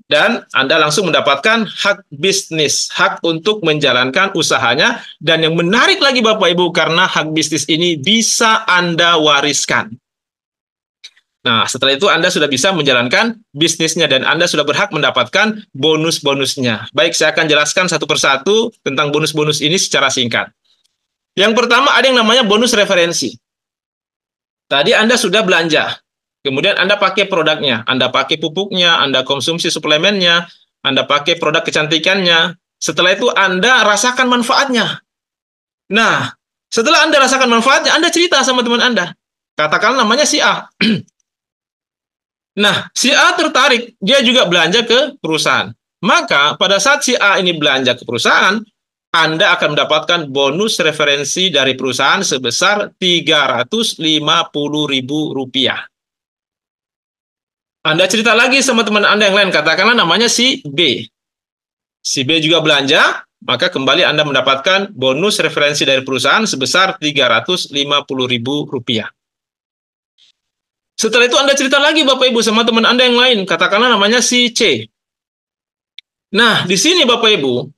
Dan Anda langsung mendapatkan hak bisnis, hak untuk menjalankan usahanya. Dan yang menarik lagi Bapak Ibu, karena hak bisnis ini bisa Anda wariskan. Nah, setelah itu Anda sudah bisa menjalankan bisnisnya dan Anda sudah berhak mendapatkan bonus-bonusnya. Baik, saya akan jelaskan satu persatu tentang bonus-bonus ini secara singkat. Yang pertama ada yang namanya bonus referensi. Tadi Anda sudah belanja, kemudian Anda pakai produknya, Anda pakai pupuknya, Anda konsumsi suplemennya, Anda pakai produk kecantikannya. Setelah itu Anda rasakan manfaatnya. Nah, setelah Anda rasakan manfaatnya, Anda cerita sama teman Anda. Katakan namanya si A. Nah, si A tertarik, dia juga belanja ke perusahaan. Maka pada saat si A ini belanja ke perusahaan, Anda akan mendapatkan bonus referensi dari perusahaan sebesar Rp350.000. Anda cerita lagi sama teman Anda yang lain, katakanlah namanya si B. Si B juga belanja, maka kembali Anda mendapatkan bonus referensi dari perusahaan sebesar Rp350.000. Setelah itu Anda cerita lagi Bapak Ibu sama teman Anda yang lain, katakanlah namanya si C. Nah, di sini Bapak Ibu,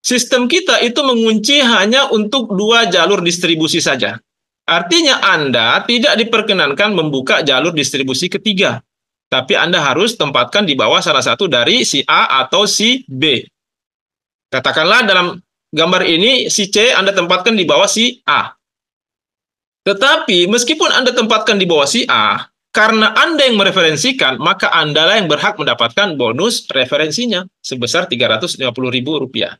sistem kita itu mengunci hanya untuk 2 jalur distribusi saja. Artinya Anda tidak diperkenankan membuka jalur distribusi ketiga. Tapi Anda harus tempatkan di bawah salah satu dari si A atau si B. Katakanlah dalam gambar ini si C Anda tempatkan di bawah si A. Tetapi meskipun Anda tempatkan di bawah si A, karena Anda yang mereferensikan, maka Anda lah yang berhak mendapatkan bonus referensinya sebesar Rp350.000.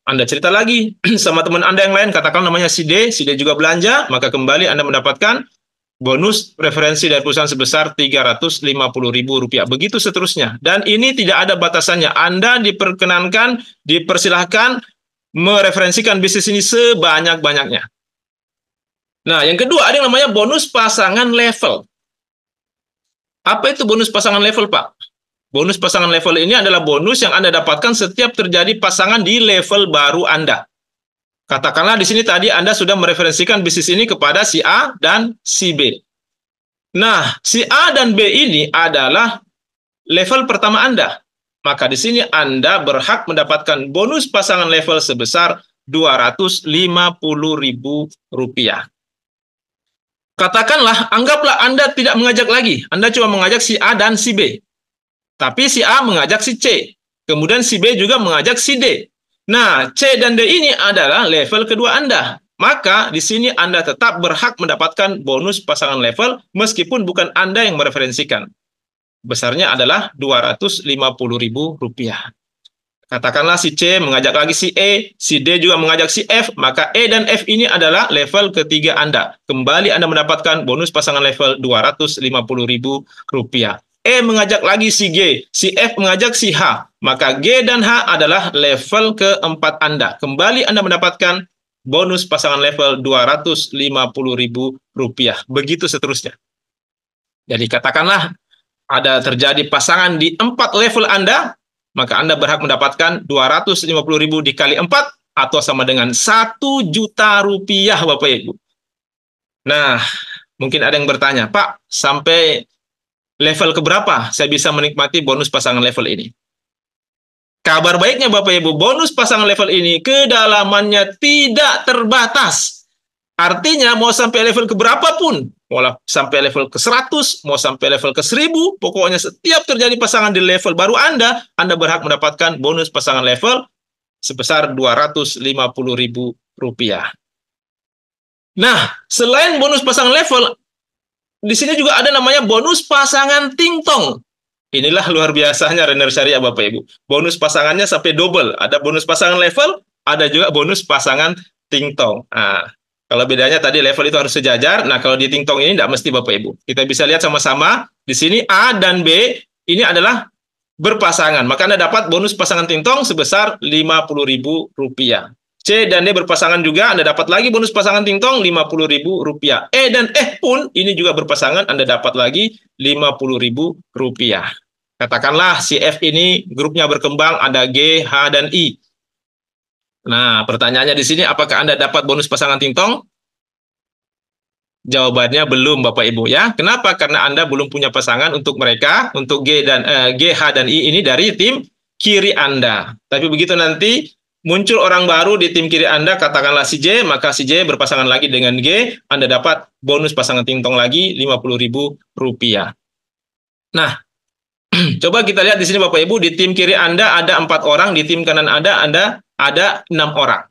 Anda cerita lagi sama teman Anda yang lain, katakan namanya si D juga belanja, maka kembali Anda mendapatkan bonus referensi dari perusahaan sebesar Rp350.000. Begitu seterusnya. Dan ini tidak ada batasannya. Anda diperkenankan, dipersilahkan mereferensikan bisnis ini sebanyak-banyaknya. Nah, yang kedua ada yang namanya bonus pasangan level. Apa itu bonus pasangan level, Pak? Bonus pasangan level ini adalah bonus yang Anda dapatkan setiap terjadi pasangan di level baru Anda. Katakanlah di sini tadi Anda sudah mereferensikan bisnis ini kepada si A dan si B. Nah, si A dan B ini adalah level pertama Anda. Maka di sini Anda berhak mendapatkan bonus pasangan level sebesar Rp250.000. Katakanlah, anggaplah Anda tidak mengajak lagi. Anda cuma mengajak si A dan si B. Tapi si A mengajak si C. Kemudian si B juga mengajak si D. Nah, C dan D ini adalah level kedua Anda. Maka di sini Anda tetap berhak mendapatkan bonus pasangan level meskipun bukan Anda yang mereferensikan. Besarnya adalah Rp250.000. Katakanlah si C mengajak lagi si E, si D juga mengajak si F, maka E dan F ini adalah level ketiga Anda. Kembali Anda mendapatkan bonus pasangan level Rp250.000. E mengajak lagi si G, si F mengajak si H, maka G dan H adalah level keempat Anda. Kembali Anda mendapatkan bonus pasangan level Rp250.000. Begitu seterusnya. Jadi katakanlah ada terjadi pasangan di 4 level Anda, maka Anda berhak mendapatkan Rp250.000 dikali 4 atau sama dengan Rp1.000.000, Bapak Ibu. Nah, mungkin ada yang bertanya, Pak, sampai level keberapa saya bisa menikmati bonus pasangan level ini? Kabar baiknya Bapak Ibu, bonus pasangan level ini kedalamannya tidak terbatas. Artinya mau sampai level keberapa pun, mau sampai level ke 100, mau sampai level ke 1000, pokoknya setiap terjadi pasangan di level baru Anda berhak mendapatkan bonus pasangan level sebesar Rp250.000. Nah, selain bonus pasangan level, di sini juga ada namanya bonus pasangan tingtong. Inilah luar biasanya Renner Syariah Bapak Ibu. Bonus pasangannya sampai double. Ada bonus pasangan level, ada juga bonus pasangan tingtong. Nah, kalau bedanya tadi level itu harus sejajar. Nah, kalau di tingtong ini tidak mesti Bapak Ibu. Kita bisa lihat sama-sama. Di sini A dan B ini adalah berpasangan. Maka Anda dapat bonus pasangan tingtong sebesar Rp50.000. C dan D berpasangan juga, Anda dapat lagi bonus pasangan tingtong Rp50.000. E dan F pun ini juga berpasangan, Anda dapat lagi Rp50.000. Katakanlah si F ini grupnya berkembang, ada G, H, dan I. Nah, pertanyaannya di sini, apakah Anda dapat bonus pasangan tingtong? Jawabannya belum, Bapak Ibu ya. Kenapa? Karena Anda belum punya pasangan untuk mereka, untuk G, H, dan I ini dari tim kiri Anda. Tapi begitu nanti muncul orang baru di tim kiri Anda, katakanlah si J, maka si J berpasangan lagi dengan G, Anda dapat bonus pasangan tingtong lagi Rp50.000. Nah, coba kita lihat di sini Bapak Ibu, di tim kiri Anda ada 4 orang, di tim kanan Anda ada 6 orang.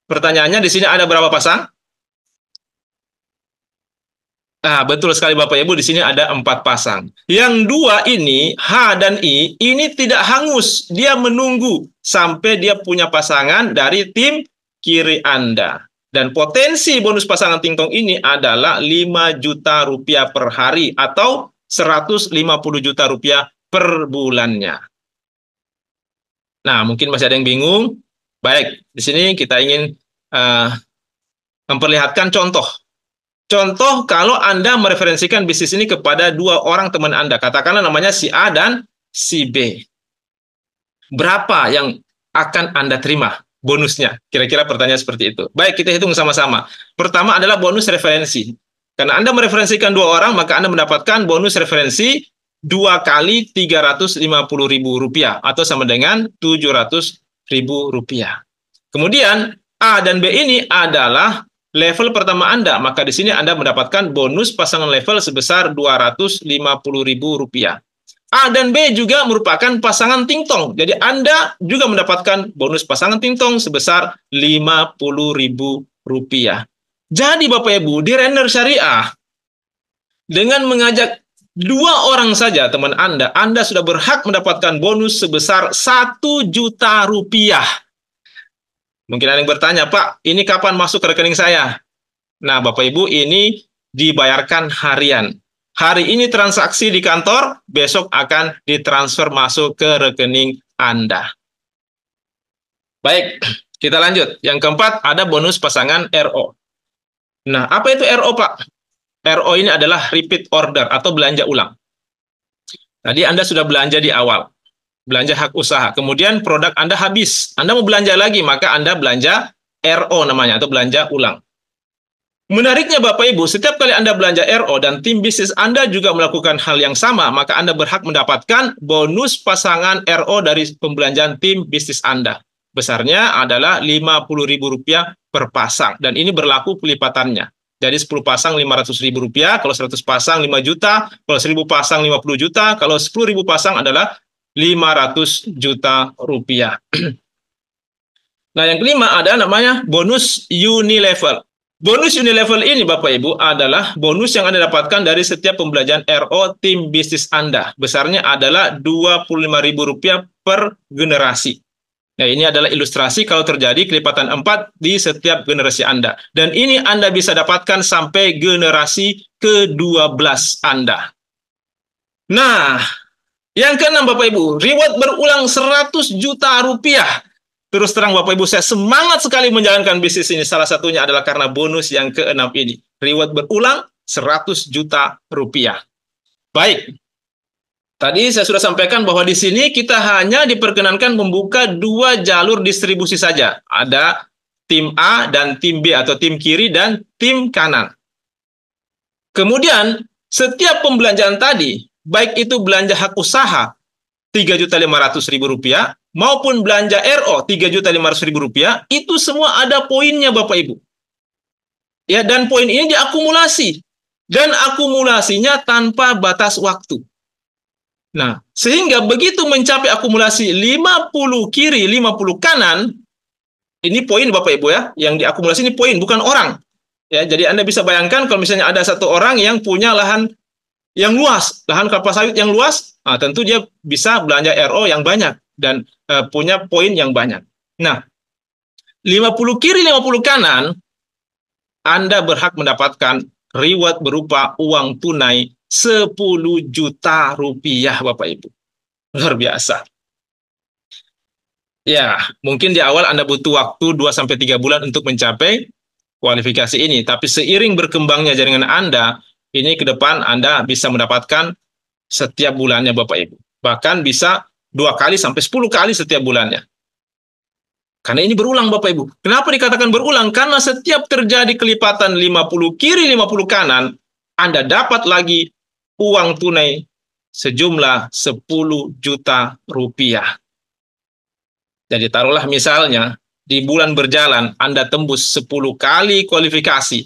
Pertanyaannya di sini ada berapa pasang? Nah, betul sekali Bapak Ibu, di sini ada 4 pasang. Yang 2 ini, H dan I, ini tidak hangus. Dia menunggu sampai dia punya pasangan dari tim kiri Anda. Dan potensi bonus pasangan tingtong ini adalah Rp5 juta per hari atau 150 juta rupiah per bulannya. Nah, mungkin masih ada yang bingung. Baik, di sini kita ingin memperlihatkan contoh. Contoh kalau Anda mereferensikan bisnis ini kepada dua orang teman Anda, katakanlah namanya si A dan si B. Berapa yang akan Anda terima bonusnya? Kira-kira pertanyaan seperti itu. Baik, kita hitung sama-sama. Pertama adalah bonus referensi. Karena Anda mereferensikan dua orang, maka Anda mendapatkan bonus referensi 2 kali Rp350.000 atau sama dengan Rp700.000. Kemudian A dan B ini adalah level pertama Anda, maka di sini Anda mendapatkan bonus pasangan level sebesar Rp250.000. A dan B juga merupakan pasangan tingtong. Jadi Anda juga mendapatkan bonus pasangan tingtong sebesar Rp50.000. Jadi Bapak Ibu, di Render Syariah, dengan mengajak dua orang saja teman Anda sudah berhak mendapatkan bonus sebesar Rp1.000.000. Mungkin ada yang bertanya, Pak, ini kapan masuk ke rekening saya? Nah, Bapak Ibu, ini dibayarkan harian. Hari ini transaksi di kantor, besok akan ditransfer masuk ke rekening Anda. Baik, kita lanjut. Yang keempat, ada bonus pasangan RO. Nah, apa itu RO, Pak? RO ini adalah repeat order atau belanja ulang. Tadi Anda sudah belanja di awal. Belanja hak usaha. Kemudian produk Anda habis. Anda mau belanja lagi, maka Anda belanja RO namanya, atau belanja ulang. Menariknya Bapak Ibu, setiap kali Anda belanja RO dan tim bisnis Anda juga melakukan hal yang sama, maka Anda berhak mendapatkan bonus pasangan RO dari pembelanjaan tim bisnis Anda. Besarnya adalah Rp50.000 per pasang, dan ini berlaku pelipatannya. Jadi 10 pasang Rp500.000, kalau 100 pasang 5 juta, kalau 1000 pasang 50 juta, kalau 10.000 pasang adalah Rp500 juta. Nah, yang kelima ada namanya bonus unilevel. Bonus unilevel ini Bapak Ibu adalah bonus yang Anda dapatkan dari setiap pembelanjaan RO tim bisnis Anda. Besarnya adalah Rp25.000 per generasi. Nah, ini adalah ilustrasi kalau terjadi kelipatan 4 di setiap generasi Anda. Dan ini Anda bisa dapatkan sampai generasi ke-12 Anda. Nah, yang keenam Bapak Ibu, reward berulang Rp100 juta. Terus terang Bapak Ibu, saya semangat sekali menjalankan bisnis ini. Salah satunya adalah karena bonus yang keenam ini. Reward berulang Rp100 juta. Baik. Tadi saya sudah sampaikan bahwa di sini kita hanya diperkenankan membuka 2 jalur distribusi saja. Ada tim A dan tim B, atau tim kiri dan tim kanan. Kemudian, setiap pembelanjaan tadi, baik itu belanja hak usaha Rp3.500.000 maupun belanja RO Rp3.500.000, itu semua ada poinnya Bapak Ibu. Ya, dan poin ini diakumulasi, dan akumulasinya tanpa batas waktu. Nah, sehingga begitu mencapai akumulasi 50 kiri, 50 kanan, ini poin Bapak Ibu ya, yang diakumulasi ini poin, bukan orang. Ya, jadi Anda bisa bayangkan kalau misalnya ada satu orang yang punya lahan yang luas, lahan kelapa sawit yang luas, nah, tentu dia bisa belanja RO yang banyak dan punya poin yang banyak. Nah, 50 kiri, 50 kanan, Anda berhak mendapatkan reward berupa uang tunai Rp10 juta, Bapak Ibu. Luar biasa. Ya, mungkin di awal Anda butuh waktu 2-3 bulan untuk mencapai kualifikasi ini, tapi seiring berkembangnya jaringan Anda, ini ke depan Anda bisa mendapatkan setiap bulannya Bapak Ibu. Bahkan bisa 2 kali sampai 10 kali setiap bulannya. Karena ini berulang Bapak Ibu. Kenapa dikatakan berulang? Karena setiap terjadi kelipatan 50 kiri, 50 kanan, Anda dapat lagi uang tunai sejumlah Rp10 juta. Jadi taruhlah misalnya, di bulan berjalan Anda tembus 10 kali kualifikasi,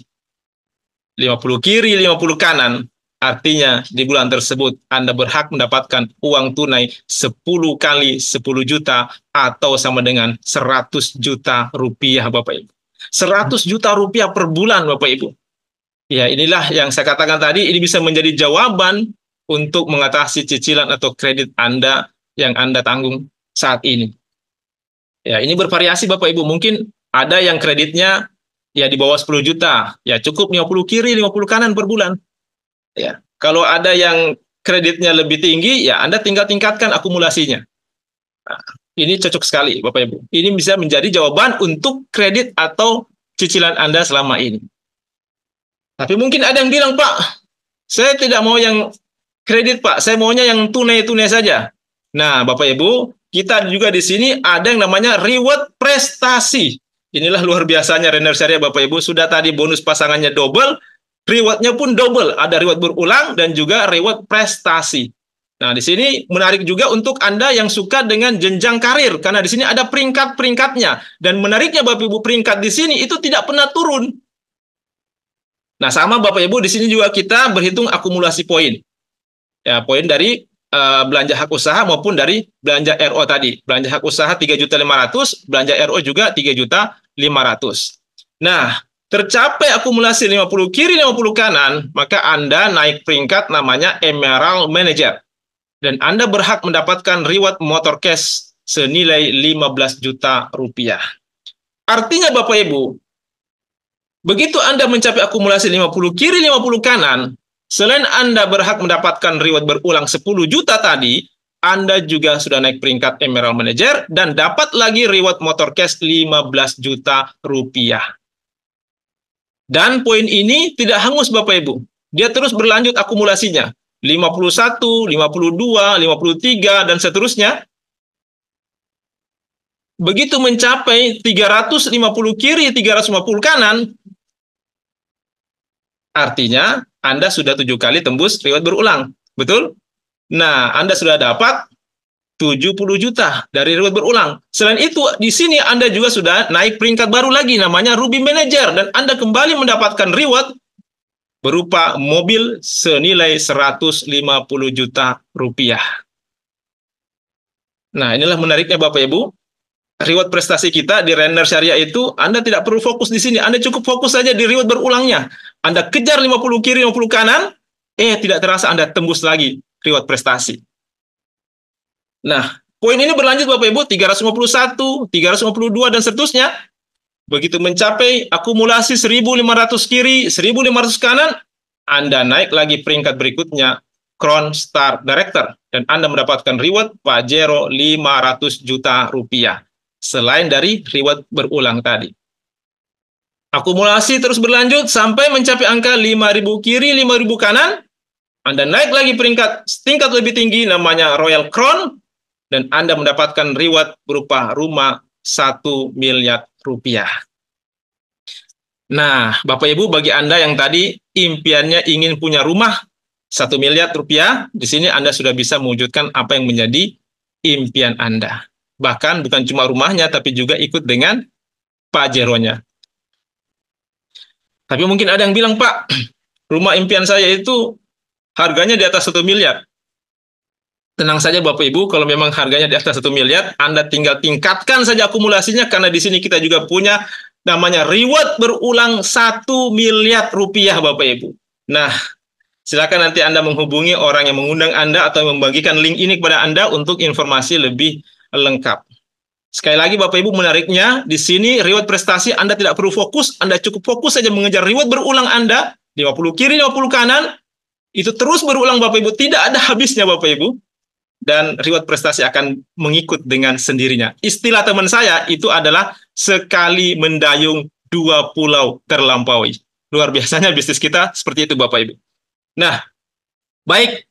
50 kiri, 50 kanan, artinya di bulan tersebut Anda berhak mendapatkan uang tunai 10 kali 10 juta atau sama dengan Rp100 juta Bapak Ibu. Rp100 juta per bulan Bapak Ibu. Ya, inilah yang saya katakan tadi, ini bisa menjadi jawaban untuk mengatasi cicilan atau kredit Anda yang Anda tanggung saat ini. Ya, ini bervariasi Bapak Ibu. Mungkin ada yang kreditnya ya di bawah 10 juta, ya cukup 50 kiri, 50 kanan per bulan. Ya, kalau ada yang kreditnya lebih tinggi, ya Anda tinggal tingkatkan akumulasinya. Nah, ini cocok sekali, Bapak Ibu. Ini bisa menjadi jawaban untuk kredit atau cicilan Anda selama ini. Tapi mungkin ada yang bilang, Pak, saya tidak mau yang kredit, Pak. Saya maunya yang tunai-tunai saja. Nah, Bapak Ibu, kita juga di sini ada yang namanya reward prestasi. Inilah luar biasanya Renner Syariah, Bapak Ibu. Sudah tadi bonus pasangannya double, rewardnya pun double. Ada reward berulang dan juga reward prestasi. Nah, di sini menarik juga untuk Anda yang suka dengan jenjang karir, karena di sini ada peringkat-peringkatnya. Dan menariknya Bapak Ibu, peringkat di sini itu tidak pernah turun. Nah, sama Bapak Ibu, di sini juga kita berhitung akumulasi poin. Ya, poin dari belanja hak usaha maupun dari belanja RO tadi. Belanja hak usaha 3.500.000, belanja RO juga 3.500.000. Nah, tercapai akumulasi 50 kiri 50 kanan, maka Anda naik peringkat namanya Emerald Manager. Dan Anda berhak mendapatkan reward motor cash senilai 15 juta rupiah. Artinya Bapak Ibu, begitu Anda mencapai akumulasi 50 kiri 50 kanan, selain Anda berhak mendapatkan reward berulang 10 juta tadi, Anda juga sudah naik peringkat Emerald Manager dan dapat lagi reward motor cash 15 juta rupiah. Dan poin ini tidak hangus Bapak Ibu. Dia terus berlanjut akumulasinya. 51, 52, 53, dan seterusnya. Begitu mencapai 350 kiri, 350 kanan, artinya Anda sudah 7 kali tembus reward berulang. Betul? Nah, Anda sudah dapat 70 juta dari reward berulang. Selain itu, di sini Anda juga sudah naik peringkat baru lagi, namanya Ruby Manager. Dan Anda kembali mendapatkan reward berupa mobil senilai 150 juta rupiah. Nah, inilah menariknya Bapak Ibu. Reward prestasi kita di Renner Syariah itu, Anda tidak perlu fokus di sini. Anda cukup fokus saja di reward berulangnya. Anda kejar 50 kiri, 50 kanan, tidak terasa Anda tembus lagi reward prestasi. Nah, poin ini berlanjut Bapak Ibu, 351, 352, dan seterusnya. Begitu mencapai akumulasi 1.500 kiri, 1.500 kanan, Anda naik lagi peringkat berikutnya, Crown Star Director. Dan Anda mendapatkan reward Pajero 500 juta rupiah. Selain dari reward berulang tadi. Akumulasi terus berlanjut sampai mencapai angka 5.000 kiri, 5.000 kanan. Anda naik lagi peringkat tingkat lebih tinggi, namanya Royal Crown. Dan Anda mendapatkan reward berupa rumah 1 miliar rupiah. Nah, Bapak Ibu, bagi Anda yang tadi impiannya ingin punya rumah 1 miliar rupiah, di sini Anda sudah bisa mewujudkan apa yang menjadi impian Anda. Bahkan bukan cuma rumahnya, tapi juga ikut dengan Pajero-nya. Tapi mungkin ada yang bilang, Pak, rumah impian saya itu harganya di atas 1 miliar. Tenang saja Bapak Ibu, kalau memang harganya di atas 1 miliar, Anda tinggal tingkatkan saja akumulasinya, karena di sini kita juga punya namanya reward berulang 1 miliar rupiah Bapak Ibu. Nah, silakan nanti Anda menghubungi orang yang mengundang Anda atau membagikan link ini kepada Anda untuk informasi lebih lengkap. Sekali lagi Bapak Ibu, menariknya di sini reward prestasi Anda tidak perlu fokus, Anda cukup fokus saja mengejar reward berulang Anda, 50 kiri, 50 kanan, itu terus berulang Bapak Ibu, tidak ada habisnya Bapak Ibu. Dan reward prestasi akan mengikut dengan sendirinya. Istilah teman saya itu adalah sekali mendayung 2 pulau terlampaui. Luar biasanya bisnis kita seperti itu Bapak Ibu. Nah, baik.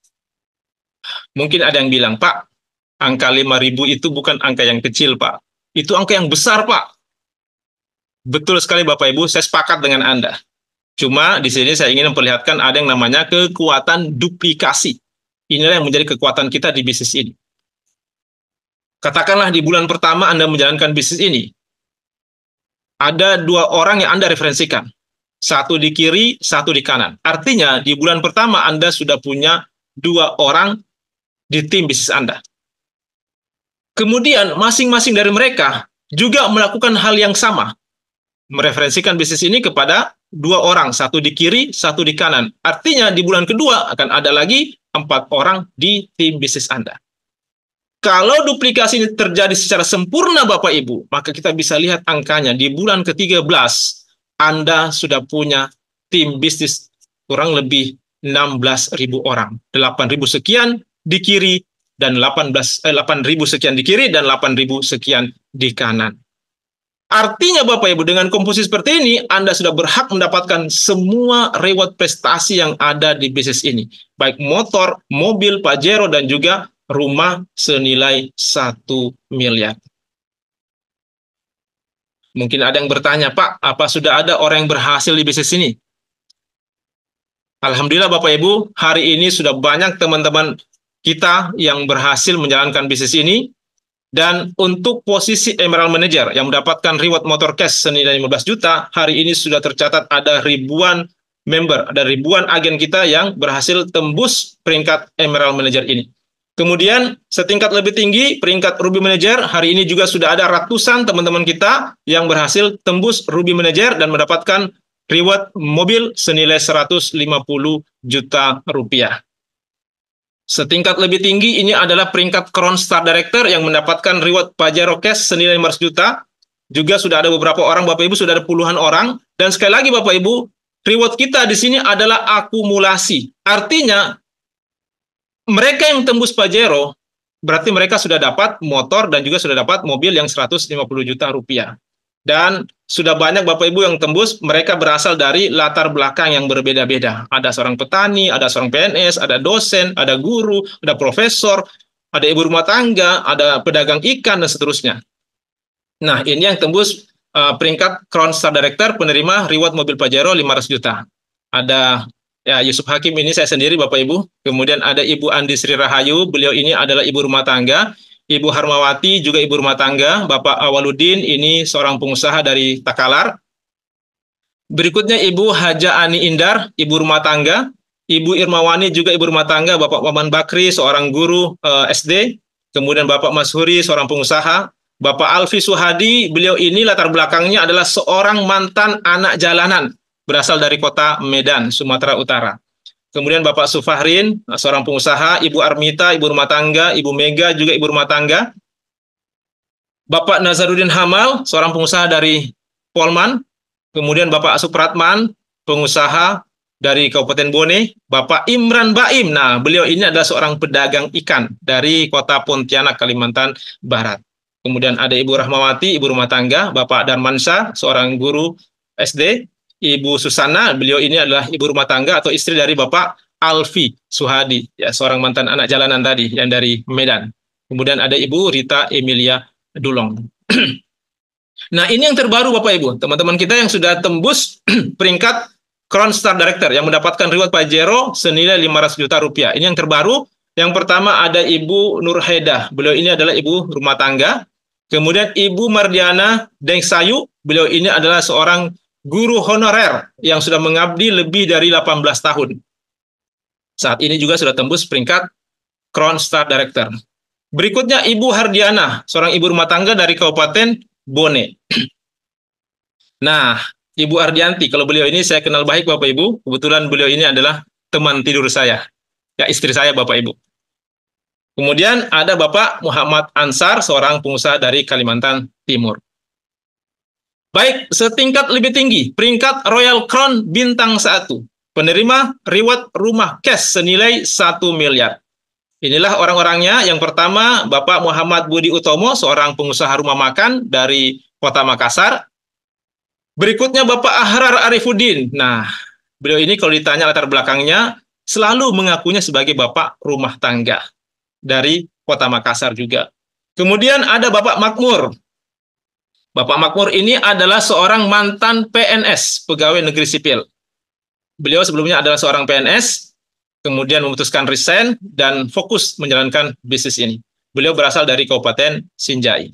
Mungkin ada yang bilang, Pak, angka 5.000 itu bukan angka yang kecil, Pak. Itu angka yang besar, Pak. Betul sekali Bapak Ibu, saya sepakat dengan Anda. Cuma di sini saya ingin memperlihatkan ada yang namanya kekuatan duplikasi. Inilah yang menjadi kekuatan kita di bisnis ini. Katakanlah di bulan pertama Anda menjalankan bisnis ini, ada 2 orang yang Anda referensikan. Satu di kiri, satu di kanan. Artinya di bulan pertama Anda sudah punya 2 orang di tim bisnis Anda. Kemudian masing-masing dari mereka juga melakukan hal yang sama. Mereferensikan bisnis ini kepada 2 orang, satu di kiri, satu di kanan. Artinya di bulan kedua akan ada lagi 4 orang di tim bisnis Anda. Kalau duplikasi ini terjadi secara sempurna Bapak Ibu, maka kita bisa lihat angkanya. Di bulan ke-13, Anda sudah punya tim bisnis kurang lebih 16.000 orang. 8.000 sekian di kiri dan 8.000 sekian di kiri dan 8.000 sekian di kanan. Artinya Bapak Ibu, dengan komposisi seperti ini, Anda sudah berhak mendapatkan semua reward prestasi yang ada di bisnis ini. Baik motor, mobil, Pajero, dan juga rumah senilai 1 miliar. Mungkin ada yang bertanya, Pak, apa sudah ada orang yang berhasil di bisnis ini? Alhamdulillah Bapak Ibu, hari ini sudah banyak teman-teman kita yang berhasil menjalankan bisnis ini. Dan untuk posisi Emerald Manager yang mendapatkan reward motor cash senilai 15 juta, hari ini sudah tercatat ada ribuan member, ada ribuan agen kita yang berhasil tembus peringkat Emerald Manager ini. Kemudian setingkat lebih tinggi, peringkat Ruby Manager, hari ini juga sudah ada ratusan teman-teman kita yang berhasil tembus Ruby Manager dan mendapatkan reward mobil senilai 150 juta rupiah. Setingkat lebih tinggi ini adalah peringkat Crown Star Director yang mendapatkan reward Pajero Cash senilai 500 juta. Juga sudah ada beberapa orang, Bapak Ibu, sudah ada puluhan orang. Dan sekali lagi Bapak Ibu, reward kita di sini adalah akumulasi. Artinya, mereka yang tembus Pajero, berarti mereka sudah dapat motor dan juga sudah dapat mobil yang 150 juta rupiah. Dan sudah banyak Bapak Ibu yang tembus, mereka berasal dari latar belakang yang berbeda-beda. Ada seorang petani, ada seorang PNS, ada dosen, ada guru, ada profesor, ada ibu rumah tangga, ada pedagang ikan, dan seterusnya. Nah, ini yang tembus peringkat Crown Star Director penerima reward mobil Pajero 500 juta. Ada ya Yusuf Hakim, ini saya sendiri Bapak Ibu. Kemudian ada Ibu Andi Sri Rahayu, beliau ini adalah ibu rumah tangga. Ibu Harmawati juga ibu rumah tangga. Bapak Awaludin ini seorang pengusaha dari Takalar. Berikutnya Ibu Haja Ani Indar, ibu rumah tangga. Ibu Irmawani juga ibu rumah tangga. Bapak Waman Bakri, seorang guru SD. Kemudian Bapak Mashuri, seorang pengusaha. Bapak Alfi Suhadi, beliau ini latar belakangnya adalah seorang mantan anak jalanan. Berasal dari kota Medan, Sumatera Utara. Kemudian Bapak Sufahrin, seorang pengusaha. Ibu Armita, ibu rumah tangga. Ibu Mega juga ibu rumah tangga. Bapak Nazaruddin Hamal, seorang pengusaha dari Polman. Kemudian Bapak Supratman, pengusaha dari Kabupaten Bone. Bapak Imran Baim, nah beliau ini adalah seorang pedagang ikan dari kota Pontianak, Kalimantan Barat. Kemudian ada Ibu Rahmawati, ibu rumah tangga. Bapak Darmansyah, seorang guru SD. Ibu Susana, beliau ini adalah ibu rumah tangga atau istri dari Bapak Alfi Suhadi, ya seorang mantan anak jalanan tadi yang dari Medan. Kemudian ada Ibu Rita Emilia Dulong. Nah, ini yang terbaru Bapak Ibu, teman-teman kita yang sudah tembus peringkat Crown Star Director yang mendapatkan reward Pajero senilai 500 juta rupiah. Ini yang terbaru. Yang pertama ada Ibu Nurhedah, beliau ini adalah ibu rumah tangga. Kemudian Ibu Mardiana Dengsayu, beliau ini adalah seorang guru honorer yang sudah mengabdi lebih dari 18 tahun. Saat ini juga sudah tembus peringkat Crown Star Director. Berikutnya Ibu Hardiana, seorang ibu rumah tangga dari Kabupaten Bone. Nah, Ibu Ardianti, kalau beliau ini saya kenal baik Bapak Ibu, kebetulan beliau ini adalah teman tidur saya. Ya, istri saya Bapak Ibu. Kemudian ada Bapak Muhammad Ansar, seorang pengusaha dari Kalimantan Timur. Baik, setingkat lebih tinggi, peringkat Royal Crown Bintang 1, penerima reward rumah cash senilai 1 miliar. Inilah orang-orangnya. Yang pertama, Bapak Muhammad Budi Utomo, seorang pengusaha rumah makan dari Kota Makassar. Berikutnya Bapak Ahrar Arifuddin. Nah, beliau ini kalau ditanya latar belakangnya, selalu mengakunya sebagai Bapak rumah tangga dari Kota Makassar juga. Kemudian ada Bapak Makmur. Bapak Makmur ini adalah seorang mantan PNS, pegawai negeri sipil. Beliau sebelumnya adalah seorang PNS, kemudian memutuskan resign dan fokus menjalankan bisnis ini. Beliau berasal dari Kabupaten Sinjai.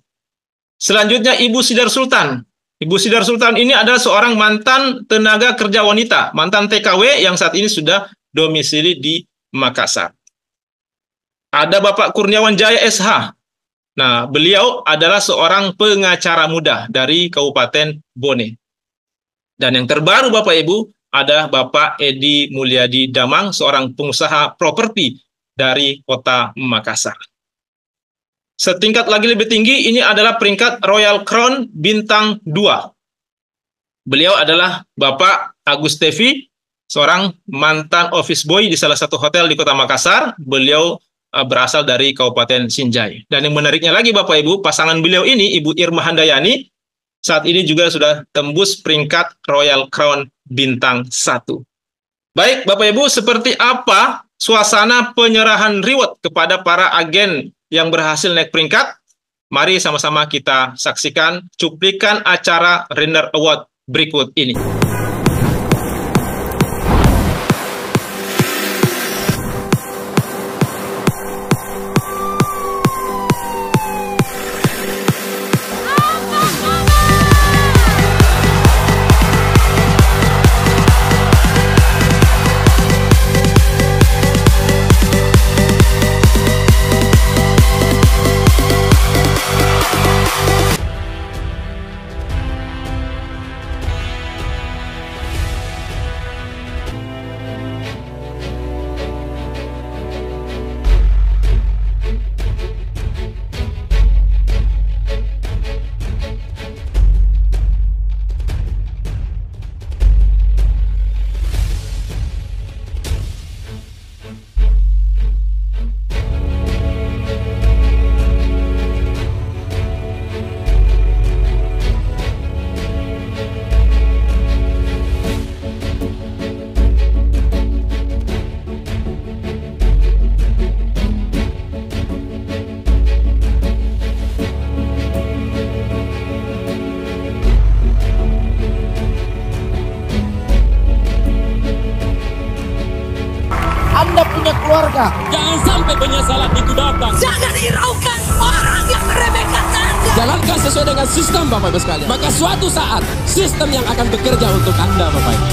Selanjutnya Ibu Sidar Sultan. Ibu Sidar Sultan ini adalah seorang mantan tenaga kerja wanita, mantan TKW yang saat ini sudah domisili di Makassar. Ada Bapak Kurniawan Jaya SH. Nah, beliau adalah seorang pengacara muda dari Kabupaten Bone. Dan yang terbaru Bapak Ibu, ada Bapak Edi Mulyadi Damang, seorang pengusaha properti dari Kota Makassar. Setingkat lagi lebih tinggi, ini adalah peringkat Royal Crown Bintang 2. Beliau adalah Bapak Agus Tevi, seorang mantan office boy di salah satu hotel di Kota Makassar. Beliau berasal dari Kabupaten Sinjai. Dan yang menariknya lagi Bapak Ibu, pasangan beliau ini, Ibu Irma Handayani, saat ini juga sudah tembus peringkat Royal Crown Bintang 1. Baik Bapak Ibu, seperti apa suasana penyerahan reward kepada para agen yang berhasil naik peringkat? Mari sama-sama kita saksikan cuplikan acara Renner Award berikut ini. Anda punya keluarga. Jangan sampai penyesalan itu datang. Jangan hiraukan orang yang meremehkan Anda. Jalankan sesuai dengan sistem Bapak Ibu sekalian. Maka suatu saat sistem yang akan bekerja untuk Anda Bapak Ibu.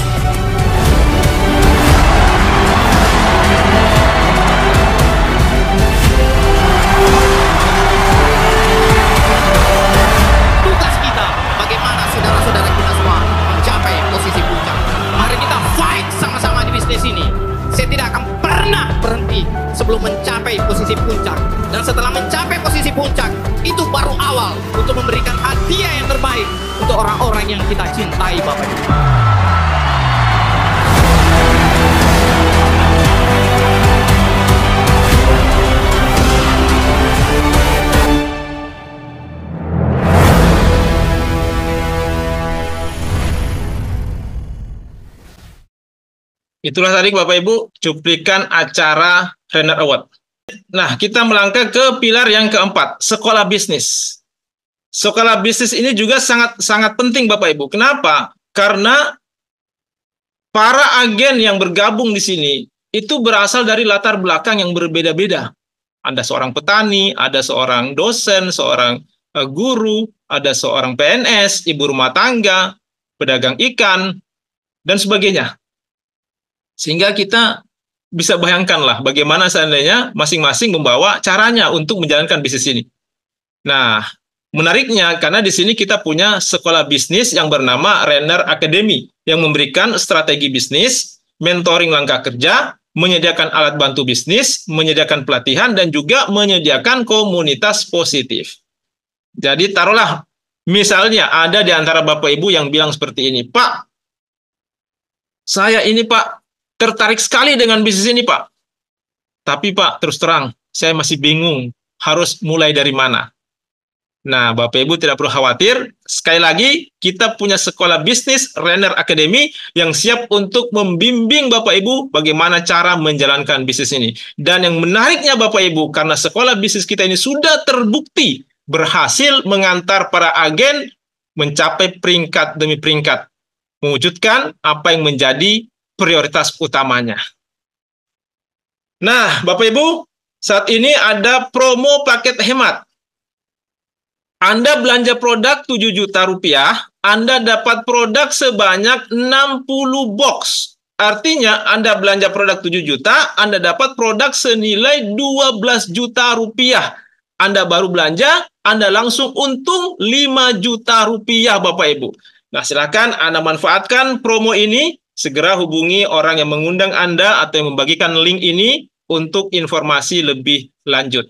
Tugas kita bagaimana saudara-saudara kita semua mencapai posisi puncak. Mari kita fight sama-sama di bisnis ini. Saya tidak akan pernah berhenti sebelum mencapai posisi puncak. Dan setelah mencapai posisi puncak, itu baru awal untuk memberikan hadiah yang terbaik untuk orang-orang yang kita cintai Bapak Ibu. Itulah tadi Bapak Ibu cuplikan acara Renner Award. Nah, kita melangkah ke pilar yang keempat, sekolah bisnis. Sekolah bisnis ini juga sangat penting Bapak Ibu. Kenapa? Karena para agen yang bergabung di sini itu berasal dari latar belakang yang berbeda-beda. Ada seorang petani, ada seorang dosen, seorang guru, ada seorang PNS, ibu rumah tangga, pedagang ikan, dan sebagainya. Sehingga kita bisa bayangkanlah bagaimana seandainya masing-masing membawa caranya untuk menjalankan bisnis ini. Nah, menariknya karena di sini kita punya sekolah bisnis yang bernama Renner Academy yang memberikan strategi bisnis, mentoring langkah kerja, menyediakan alat bantu bisnis, menyediakan pelatihan, dan juga menyediakan komunitas positif. Jadi taruhlah misalnya ada di antara Bapak Ibu yang bilang seperti ini, Pak, saya ini Pak, tertarik sekali dengan bisnis ini, Pak. Tapi, Pak, terus terang, saya masih bingung harus mulai dari mana. Nah, Bapak Ibu tidak perlu khawatir. Sekali lagi, kita punya sekolah bisnis Renner Academy yang siap untuk membimbing Bapak Ibu bagaimana cara menjalankan bisnis ini. Dan yang menariknya Bapak Ibu, karena sekolah bisnis kita ini sudah terbukti berhasil mengantar para agen mencapai peringkat demi peringkat, mewujudkan apa yang menjadi prioritas utamanya. Nah, Bapak Ibu, saat ini ada promo paket hemat. Anda belanja produk 7 juta rupiah, Anda dapat produk sebanyak 60 box. Artinya, Anda belanja produk 7 juta, Anda dapat produk senilai 12 juta rupiah. Anda baru belanja, Anda langsung untung 5 juta rupiah, Bapak Ibu. Nah, silakan Anda manfaatkan promo ini. Segera hubungi orang yang mengundang Anda atau yang membagikan link ini untuk informasi lebih lanjut.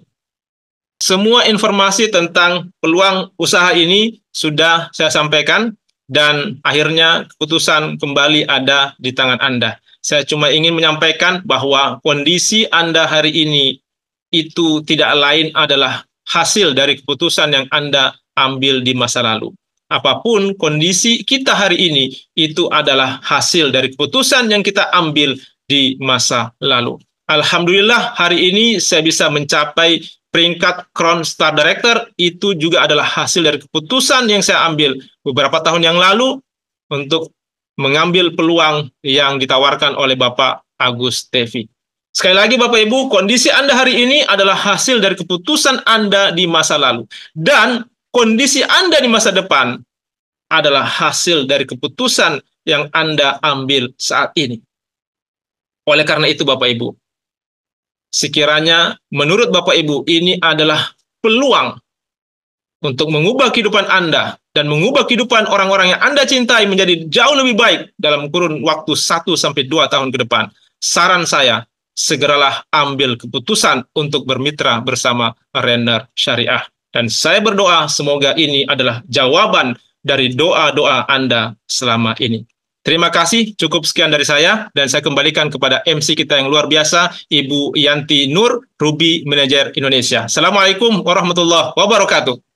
Semua informasi tentang peluang usaha ini sudah saya sampaikan dan akhirnya keputusan kembali ada di tangan Anda. Saya cuma ingin menyampaikan bahwa kondisi Anda hari ini itu tidak lain adalah hasil dari keputusan yang Anda ambil di masa lalu. Apapun kondisi kita hari ini, itu adalah hasil dari keputusan yang kita ambil di masa lalu. Alhamdulillah hari ini saya bisa mencapai peringkat Crown Star Director, itu juga adalah hasil dari keputusan yang saya ambil beberapa tahun yang lalu untuk mengambil peluang yang ditawarkan oleh Bapak Agus Tevi. Sekali lagi Bapak Ibu, kondisi Anda hari ini adalah hasil dari keputusan Anda di masa lalu. Dan kondisi Anda di masa depan adalah hasil dari keputusan yang Anda ambil saat ini. Oleh karena itu Bapak Ibu, sekiranya menurut Bapak Ibu ini adalah peluang untuk mengubah kehidupan Anda dan mengubah kehidupan orang-orang yang Anda cintai menjadi jauh lebih baik dalam kurun waktu 1-2 tahun ke depan. Saran saya, segeralah ambil keputusan untuk bermitra bersama Renner Syariah. Dan saya berdoa semoga ini adalah jawaban dari doa-doa Anda selama ini. Terima kasih, cukup sekian dari saya, dan saya kembalikan kepada MC kita yang luar biasa, Ibu Yanti Nur, Ruby Manager Indonesia. Assalamualaikum warahmatullahi wabarakatuh.